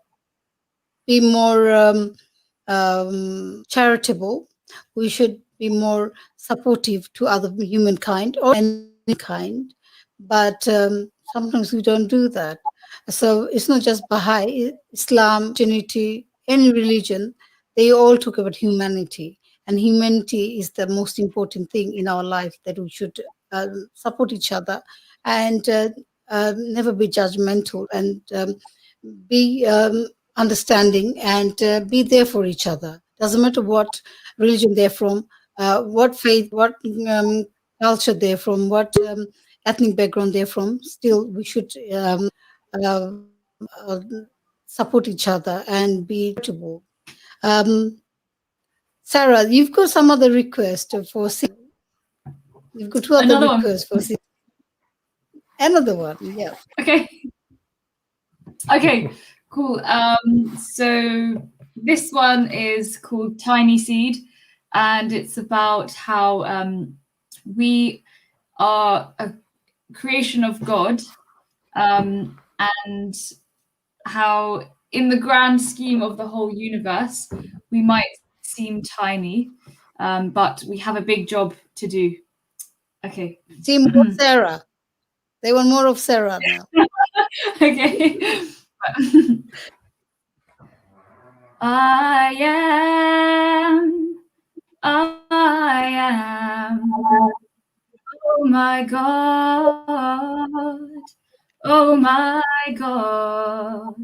Speaker 1: be more charitable. We should be more supportive to other humankind or any kind. But sometimes we don't do that. So it's not just Baha'i, Islam, Christianity, any religion, they all talk about humanity. And humanity is the most important thing in our life, that we should support each other and never be judgmental and be understanding and be there for each other. Doesn't matter what religion they're from, what faith, what culture they're from, what ethnic background they're from. Still, we should uh, uh, support each other and be charitable. Sarah, you've got some other request for. You've got two other
Speaker 4: Another one.
Speaker 1: requests for. Another one, yeah.
Speaker 4: Okay, cool. So this one is called Tiny Seed, and it's about how we are a creation of God, and how in the grand scheme of the whole universe, we might seem tiny, but we have a big job to do. Okay.
Speaker 1: See more Sarah. They want more of Sarah now.
Speaker 4: Okay. I am, oh my God, oh my God,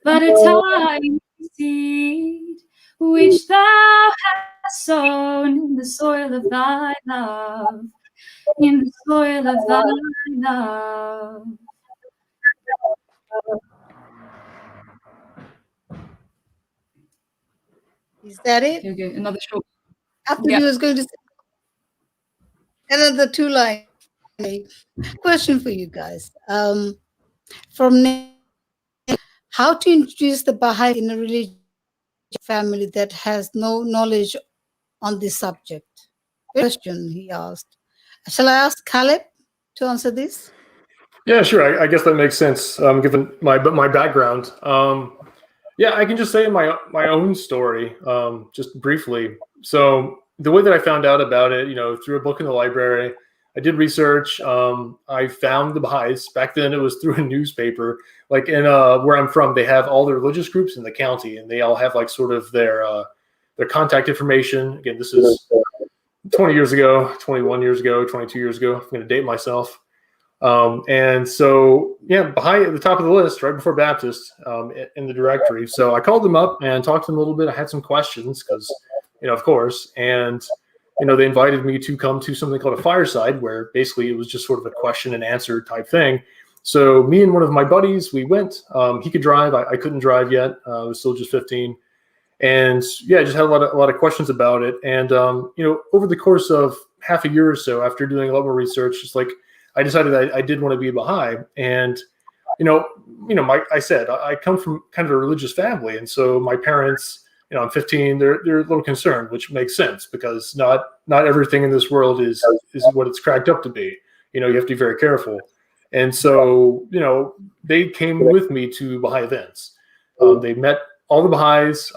Speaker 4: but a tiny seed which thou hast sown in the soil of thy love, in the soil of thy love.
Speaker 1: Is that it?
Speaker 4: Okay, another short.
Speaker 1: After you was going to say another two line. Question for you guys. From how to introduce the Baha'i in a religious family that has no knowledge on this subject? Question he asked. Shall I ask Caleb to answer this?
Speaker 3: Yeah, sure. I guess that makes sense, given my background. Yeah, I can just say my own story, just briefly. So the way that I found out about it, through a book in the library, I did research. I found the Baha'is. Back then, it was through a newspaper. Like in where I'm from, they have all the religious groups in the county, and they all have like sort of their contact information. Again, this is 20 years ago, 21 years ago, 22 years ago. I'm going to date myself. And so, yeah, Baha'i at the top of the list, right before Baptist, in the directory. So I called them up and talked to them a little bit. I had some questions because, of course, and, they invited me to come to something called a fireside, where basically it was just sort of a question and answer type thing. So me and one of my buddies, we went. He could drive. I couldn't drive yet. I was still just 15. And yeah, I just had a lot of questions about it. And, over the course of half a year or so, after doing a lot more research, just like, I decided I did want to be a Baha'i. And, I said, I come from kind of a religious family. And so my parents, I'm 15, they're a little concerned, which makes sense because not everything in this world is what it's cracked up to be. You have to be very careful. And so, they came with me to Baha'i events. They met all the Baha'is,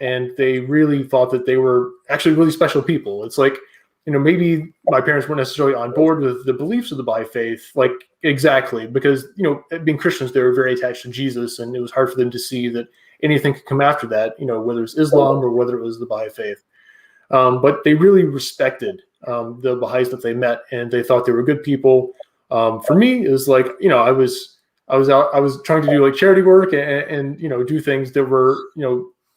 Speaker 3: and they really thought that they were actually really special people. It's like, maybe my parents weren't necessarily on board with the beliefs of the Baha'i faith, like exactly, because, being Christians, they were very attached to Jesus, and it was hard for them to see that anything could come after that, whether it's Islam or whether it was the Baha'i faith. But they really respected the Baha'is that they met, and they thought they were good people. For me, it was like, I was trying to do like charity work and do things that were,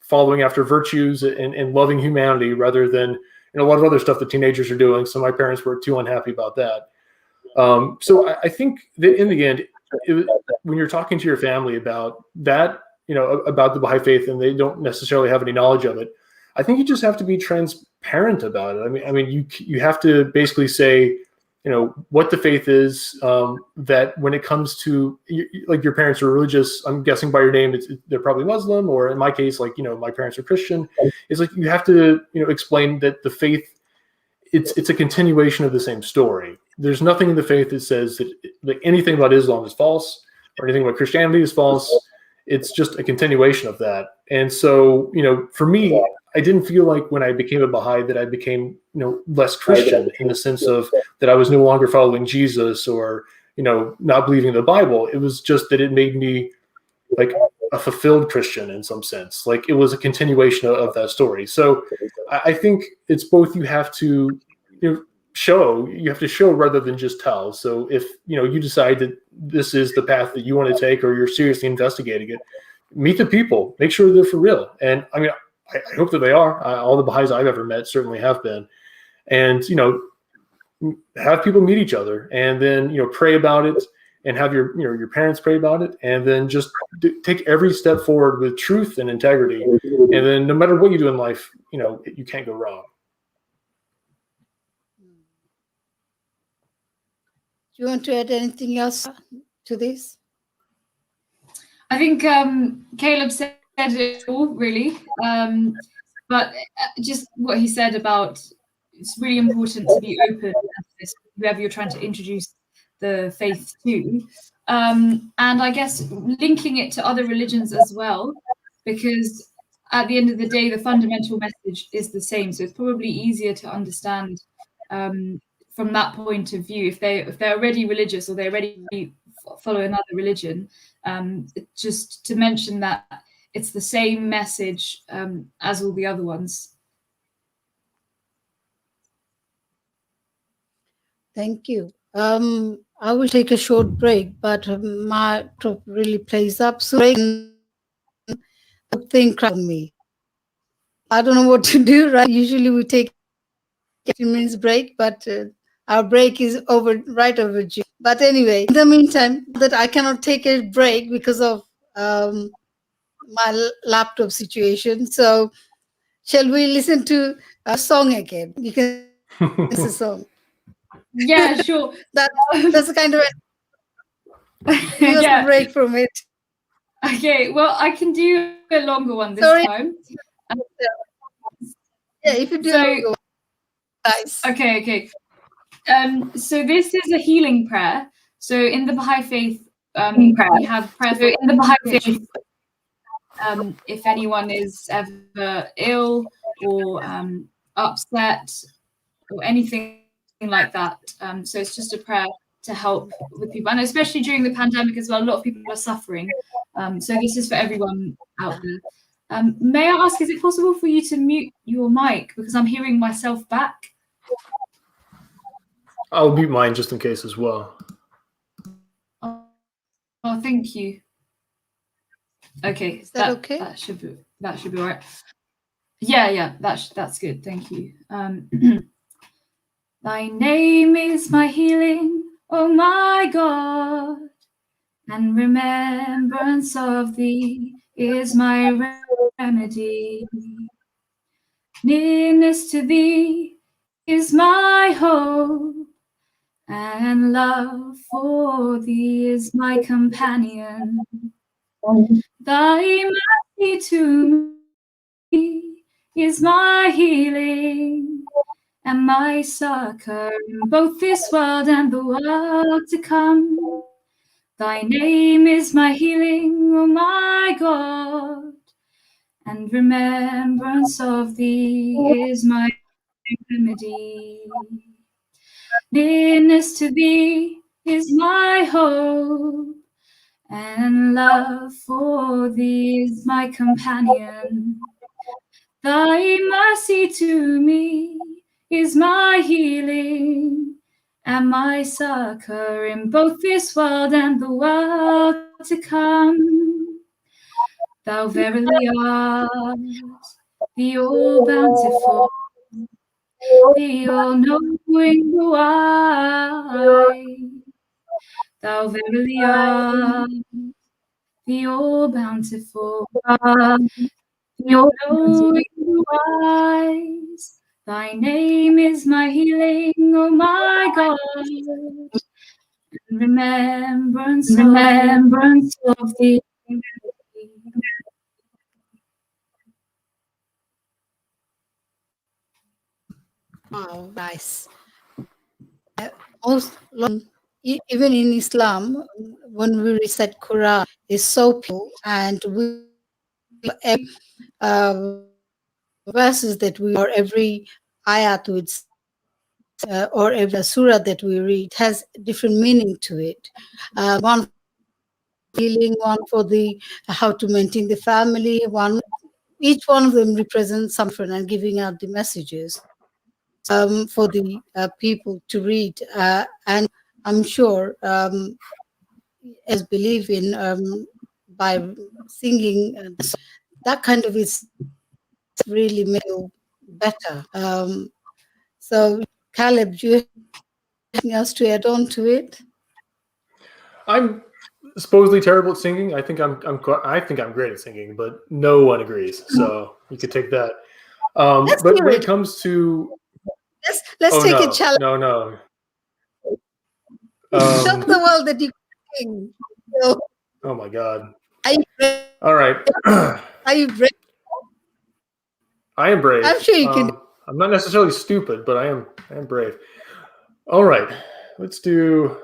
Speaker 3: following after virtues and loving humanity rather than, a lot of other stuff that teenagers are doing. So my parents were too unhappy about that. So I think that in the end, when you're talking to your family about that, about the Baha'i faith, and they don't necessarily have any knowledge of it, I think you just have to be transparent about it. I mean, you have to basically say, what the faith is, that when it comes to, like, your parents are religious, I'm guessing by your name, they're probably Muslim, or in my case, like, my parents are Christian. It's like, you have to, explain that the faith, it's a continuation of the same story. There's nothing in the faith that says that anything about Islam is false or anything about Christianity is false. It's just a continuation of that. And so, for me, I didn't feel like when I became a Baha'i that I became, less Christian, in the sense of that I was no longer following Jesus or, not believing the Bible. It was just that it made me like a fulfilled Christian in some sense. Like, it was a continuation of that story. So I think it's both. You have to, show rather than just tell. So if, you decide that this is the path that you want to take, or you're seriously investigating it, meet the people, make sure they're for real. And I mean, I hope that they are. All the Baha'is I've ever met certainly have been. And, have people meet each other, and then, pray about it, and have your parents pray about it, and then just take every step forward with truth and integrity. And then no matter what you do in life, you can't go wrong.
Speaker 1: Do you want to add anything else to this?
Speaker 4: I think Caleb said it all, really. But just what he said about, it's really important to be open to whoever you're trying to introduce the faith to. And I guess linking it to other religions as well, because at the end of the day, the fundamental message is the same. So it's probably easier to understand from that point of view, if they're already religious or they already follow another religion, just to mention that it's the same message as all the other ones.
Speaker 1: Thank you. I will take a short break, but my top really plays up. So thing on me. I don't know what to do, right? Usually we take 15 minutes break, but our break is right overdue. But anyway, in the meantime, that I cannot take a break because of my laptop situation. So shall we listen to a song again? You can it's a song.
Speaker 4: Yeah, sure.
Speaker 1: That's kind of give us a break from it.
Speaker 4: Okay, well, I can do a longer one this time.
Speaker 1: Yeah, if you do a longer one. Nice.
Speaker 4: Okay. So this is a healing prayer. So in the Baha'i faith, we have prayer. So in the Baha'i faith, if anyone is ever ill or upset or anything like that, so it's just a prayer to help with people, and especially during the pandemic as well, a lot of people are suffering. So this is for everyone out there. May I ask, is it possible for you to mute your mic, because I'm hearing myself back?
Speaker 3: I'll mute mine just in case as well.
Speaker 4: Oh, thank you. Okay,
Speaker 1: is that okay?
Speaker 4: That should be all right. Yeah, that's good. Thank you. Thy name is my healing, oh my God, and remembrance of thee is my remedy. Nearness to thee is my hope, and love for thee is my companion. Thy mercy to me is my healing and my succor in both this world and the world to come. Thy name is my healing, oh my God, and remembrance of thee is my remedy. Nearness to thee is my hope, and love for thee is my companion. Thy mercy to me is my healing and my succor in both this world and the world to come. Thou verily art the all-bountiful, the all-knowing, the wise. Thou verily art the all-bountiful, the all-knowing, the wise. Thy name is my healing, oh my God. In remembrance of thee.
Speaker 1: Wow, nice. Also, even in Islam, when we recite Quran, is so pure, and we every verses that we or every ayat with or every surah that we read has different meaning to it. One healing, one for the how to maintain the family, one each one of them represents something and giving out the messages for the people to read. And I'm sure as believe in by singing that kind of is really make you better. So Caleb, do you have anything else to add on to it?
Speaker 3: I'm supposedly terrible at singing. I think I'm great at singing, but no one agrees. So you could take that.
Speaker 1: Let's
Speaker 3: But
Speaker 1: hear
Speaker 3: when
Speaker 1: it.
Speaker 3: it comes to
Speaker 1: Let's
Speaker 3: oh
Speaker 1: take a
Speaker 3: no,
Speaker 1: challenge.
Speaker 3: no.
Speaker 1: Show the world that you can sing. So,
Speaker 3: Oh my God.
Speaker 1: are you brave?
Speaker 3: All right.
Speaker 1: Are you brave?
Speaker 3: I am
Speaker 1: I'm
Speaker 3: brave.
Speaker 1: sure you can.
Speaker 3: I'm not necessarily stupid, but I am brave. All right. Let's do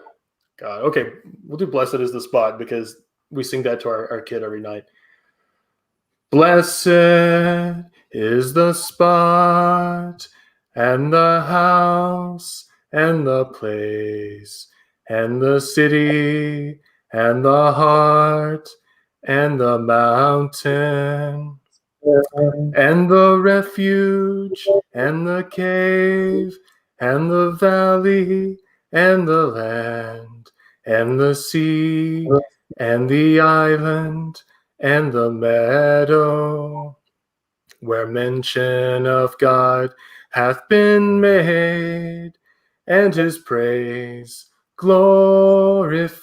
Speaker 3: God. Okay, we'll do Blessed is the Spot because we sing that to our kid every night. Blessed is the spot and the house and the place and the city and the heart and the mountain and the refuge and the cave and the valley and the land and the sea and the island and the meadow where mention of God hath been made, and his praise glorify.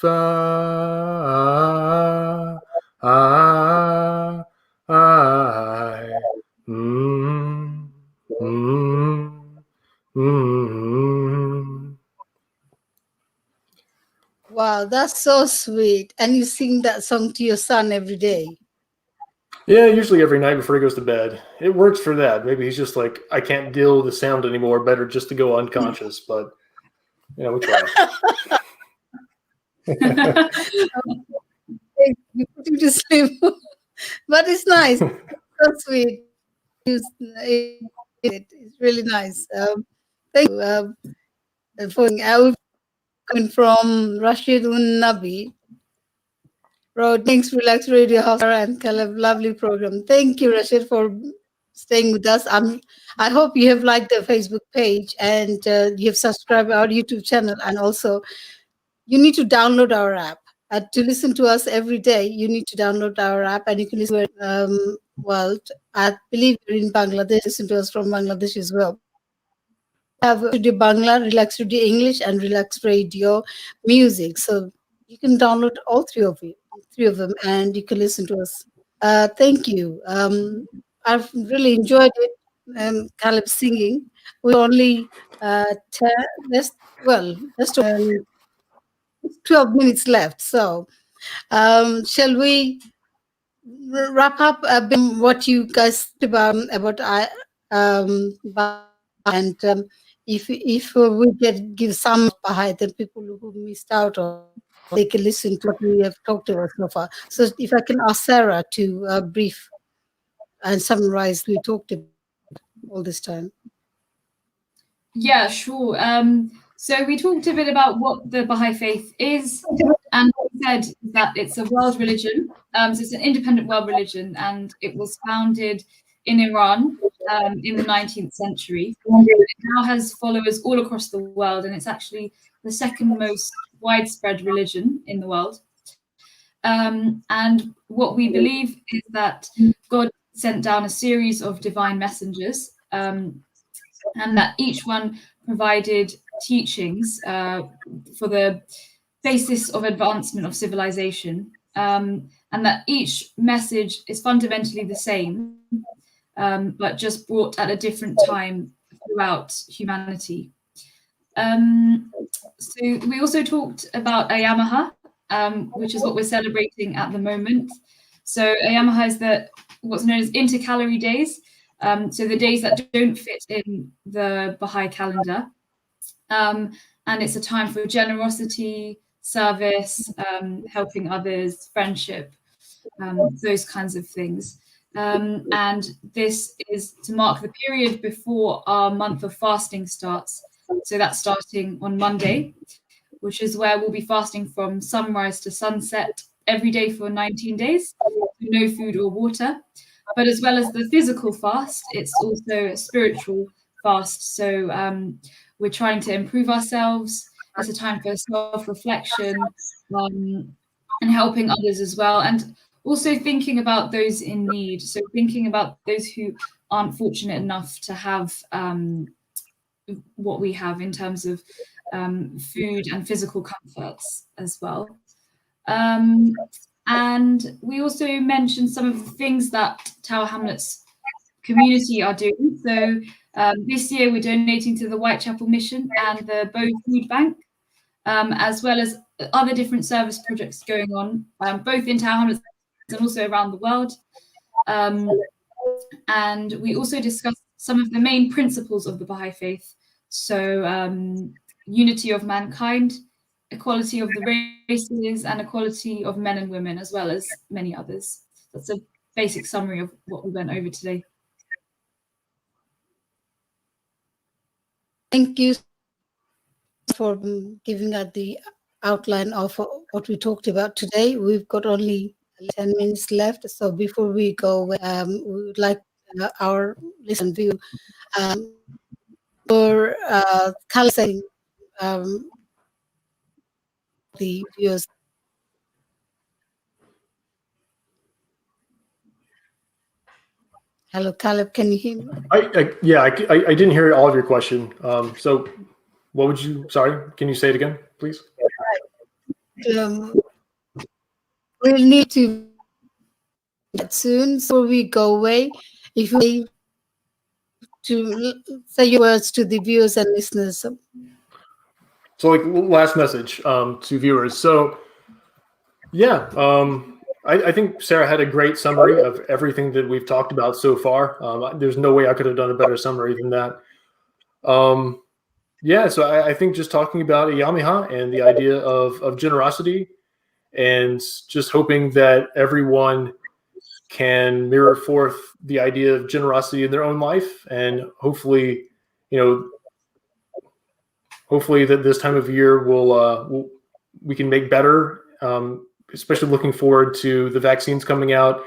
Speaker 3: Mm, mm, mm.
Speaker 1: Wow, that's so sweet. And you sing that song to your son every day.
Speaker 3: Yeah, usually every night before he goes to bed. It works for that. Maybe he's just like, I can't deal with the sound anymore. Better just to go unconscious. But, we try.
Speaker 1: You put him to sleep. But it's nice. So sweet. It's really nice. Thank you for coming from Rashidun Nabi. Thanks, Relax Radio, Sara and Caleb. Lovely program. Thank you, Rashid, for staying with us. I hope you have liked the Facebook page and you have subscribed our YouTube channel. And also, you need to download our app. To listen to us every day, you need to download our app and you can listen to world. I believe you're in Bangladesh, listen to us from Bangladesh as well. Have Radio Bangla, Relax Radio English, and Relax Radio Music. So you can download all three of them, and you can listen to us. Thank you. I've really enjoyed it. Caleb singing. We only just just 12 minutes left. So shall we wrap up a bit what you guys about I and if we can give some Bahai, then people who missed out or they can listen to what we have talked about so far. So if I can ask Sarah to brief. and summarize we talked about all this time?
Speaker 4: Yeah, sure. So we talked a bit about what the Baha'i faith is, and we said that it's a world religion. So it's an independent world religion, and it was founded in Iran in the 19th century. It now has followers all across the world, and it's actually the second most widespread religion in the world. And what we believe is that God sent down a series of divine messengers, and that each one provided teachings for the basis of advancement of civilization, and that each message is fundamentally the same, but just brought at a different time throughout humanity. So we also talked about Ayyam-I-Ha, which is what we're celebrating at the moment. So Ayyam-I-Ha is what's known as intercalary days, so the days that don't fit in the Baha'i calendar. And it's a time for generosity, service, helping others, friendship, those kinds of things. And this is to mark the period before our month of fasting starts. So that's starting on Monday, which is where we'll be fasting from sunrise to sunset every day for 19 days, no food or water. But as well as the physical fast, it's also a spiritual fast. So we're trying to improve ourselves. It's a time for self-reflection and helping others as well. And also thinking about those in need. So thinking about those who aren't fortunate enough to have what we have in terms of food and physical comforts as well. And we also mentioned some of the things that Tower Hamlets community are doing. So this year we're donating to the Whitechapel Mission and the Bow Food Bank, as well as other different service projects going on, both in Tower Hamlets and also around the world. And we also discussed some of the main principles of the Baha'i faith. So unity of mankind, equality of the races, and equality of men and women, as well as many others. That's a basic summary of what we went over today.
Speaker 1: Thank you for giving us the outline of what we talked about today. We've got only 10 minutes left. So before we go, we would like our listen view for saying the viewers. Hello, Caleb, can you hear me?
Speaker 3: I didn't hear all of your question. So what would you, sorry, can you say it again, please?
Speaker 1: We'll need to soon, so we go away. If you to say your words to the viewers and listeners.
Speaker 3: So like last message to viewers. So yeah, I think Sarah had a great summary of everything that we've talked about so far. There's no way I could have done a better summary than that. Yeah, so I think just talking about Ayyam-I-Ha and the idea of generosity, and just hoping that everyone can mirror forth the idea of generosity in their own life, and hopefully, hopefully that this time of year we can make better. Especially looking forward to the vaccines coming out,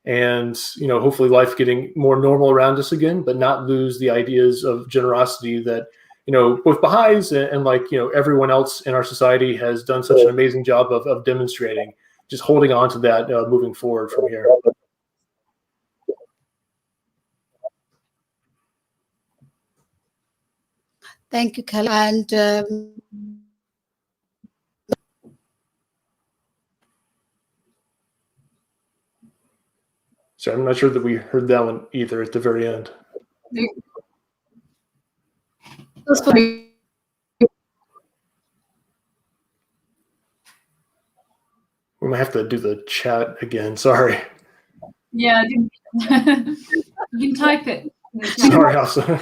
Speaker 3: and hopefully life getting more normal around us again, but not lose the ideas of generosity that both Baha'is and like everyone else in our society has done such an amazing job of demonstrating. Just holding on to that moving forward from here.
Speaker 1: Thank you, Kel. And
Speaker 3: so I'm not sure that we heard that one either at the very end. We might have to do the chat again. Sorry.
Speaker 4: Yeah, you can type it.
Speaker 3: Sorry, Hafsa.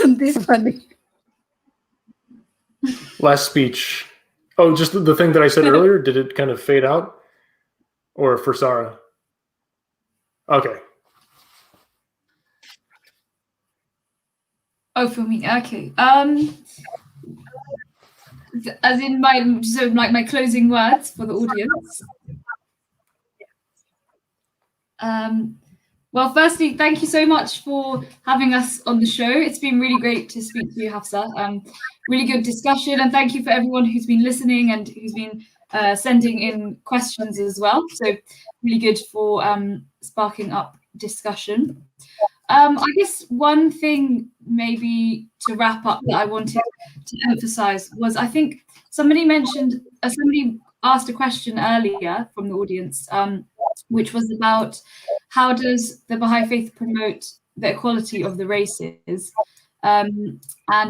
Speaker 1: This funny.
Speaker 3: Last speech. Oh, just the thing that I said earlier. Did it kind of fade out, or for Sara? Okay.
Speaker 4: Oh, for me, okay. As in my closing words for the audience. Well, firstly, thank you so much for having us on the show. It's been really great to speak to you, Hafsa. Really good discussion, and thank you for everyone who's been listening and who's been sending in questions as well. So really good for sparking up discussion. I guess one thing maybe to wrap up that I wanted to emphasize was I think somebody asked a question earlier from the audience, which was about how does the Baha'i faith promote the equality of the races? And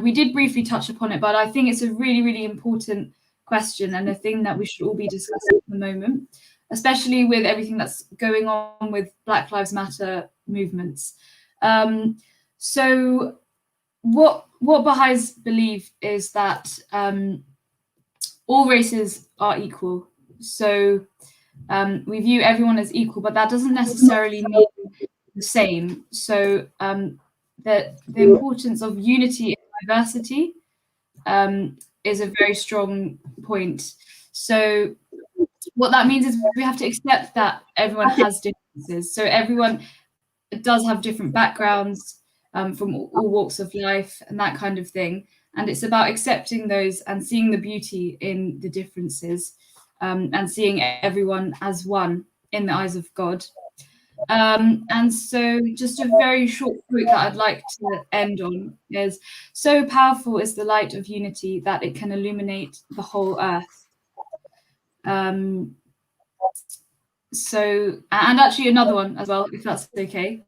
Speaker 4: we did briefly touch upon it, but I think it's a really, really important question and a thing that we should all be discussing at the moment, especially with everything that's going on with Black Lives Matter movements. So what Baha'is believe is that all races are equal. So we view everyone as equal, but that doesn't necessarily mean the same. So the importance of unity and diversity is a very strong point. So what that means is we have to accept that everyone has differences. So everyone does have different backgrounds from all walks of life and that kind of thing. And it's about accepting those and seeing the beauty in the differences and seeing everyone as one in the eyes of God. And so just a very short quote that I'd like to end on is, so powerful is the light of unity that it can illuminate the whole earth. So, and actually another one as well, if that's okay.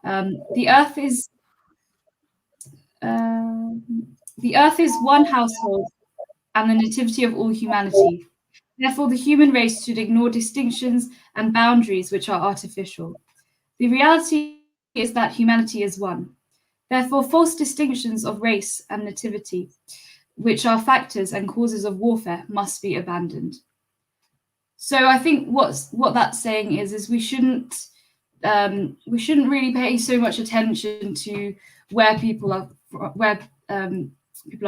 Speaker 4: The earth is one household and the nativity of all humanity. Therefore, the human race should ignore distinctions and boundaries which are artificial. The reality is that humanity is one. Therefore, false distinctions of race and nativity, which are factors and causes of warfare, must be abandoned. So I think what that's saying is we shouldn't really pay so much attention to where people are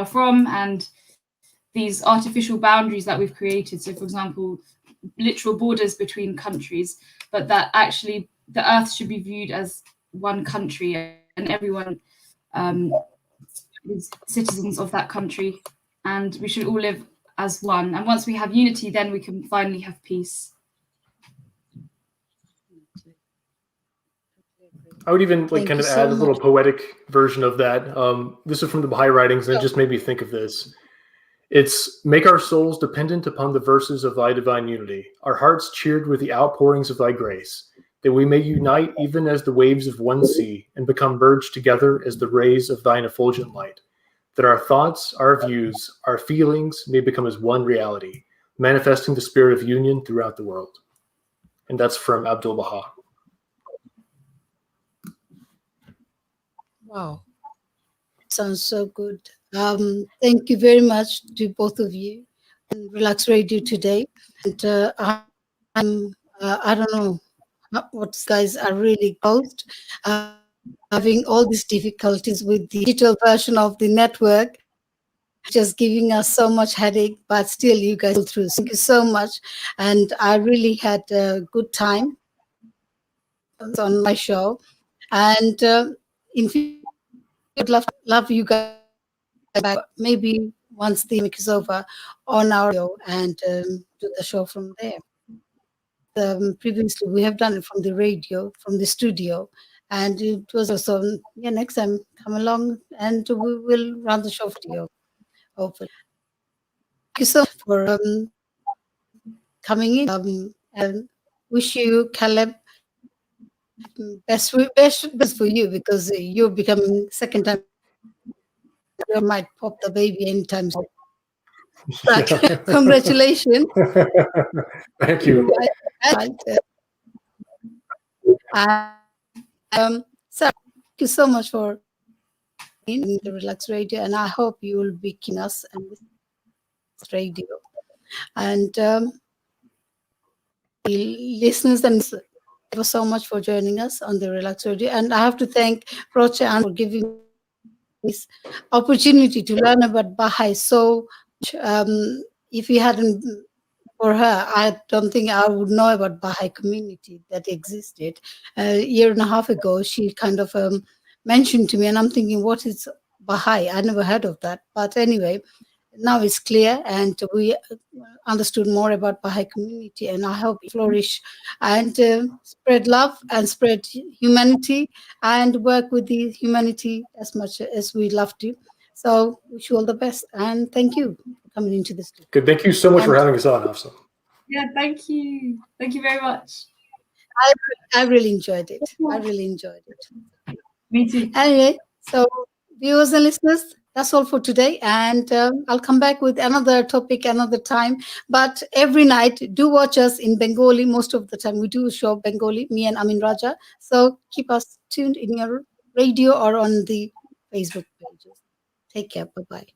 Speaker 4: from and these artificial boundaries that we've created. So, for example, literal borders between countries, but that actually the earth should be viewed as one country and everyone is citizens of that country, and we should all live as one. And once we have unity, then we can finally have peace.
Speaker 3: I would even kind of add a little poetic version of that. This is from the Bahai writings, and it just made me think of this. It's make our souls dependent upon the verses of thy divine unity, our hearts cheered with the outpourings of thy grace, that we may unite even as the waves of one sea and become merged together as the rays of thine effulgent light, that our thoughts, our views, our feelings may become as one reality, manifesting the spirit of union throughout the world. And that's from Abdul Baha.
Speaker 1: Wow. Sounds so good. Thank you very much to both of you on Relax Radio today. And I don't know what guys are really closed, having all these difficulties with the digital version of the network, just giving us so much headache, but still you guys go through. Thank you so much. And I really had a good time on my show. And in future, I'd love you guys back, maybe once the week is over, on our show and do the show from there. Previously, we have done it from the radio, from the studio, and it was also, next time come along and we will run the show for you, hopefully. Thank you so much for coming in, and wish you, Caleb, best for you, because you're becoming second time. You might pop the baby anytime soon. But congratulations.
Speaker 3: Thank you.
Speaker 1: So thank you so much for in the Relax Radio, and I hope you will be keeping us and this radio. And the listeners, and thank you so much for joining us on the Relax Radio. And I have to thank Roche and for giving this opportunity to learn about Bahai. So, if we hadn't for her, I don't think I would know about Baha'i community that existed. A year and a half ago, she kind of mentioned to me, and I'm thinking, what is Baha'i? I never heard of that. But anyway, now it's clear, and we understood more about Baha'i community, and I hope it flourish and spread love and spread humanity and work with the humanity as much as we love to. So wish you all the best, and thank you for coming into this.
Speaker 3: Good. Thank you so much for
Speaker 1: And-
Speaker 3: having us on, Hafsa.
Speaker 4: Yeah, thank you. Thank you very much.
Speaker 1: I really enjoyed it. I really enjoyed it.
Speaker 4: Me too.
Speaker 1: Anyway, so viewers and listeners, that's all for today. And I'll come back with another topic another time. But every night, do watch us in Bengali. Most of the time, we do show Bengali, me and Amin Raja. So keep us tuned in your radio or on the Facebook pages. Take care. Bye-bye.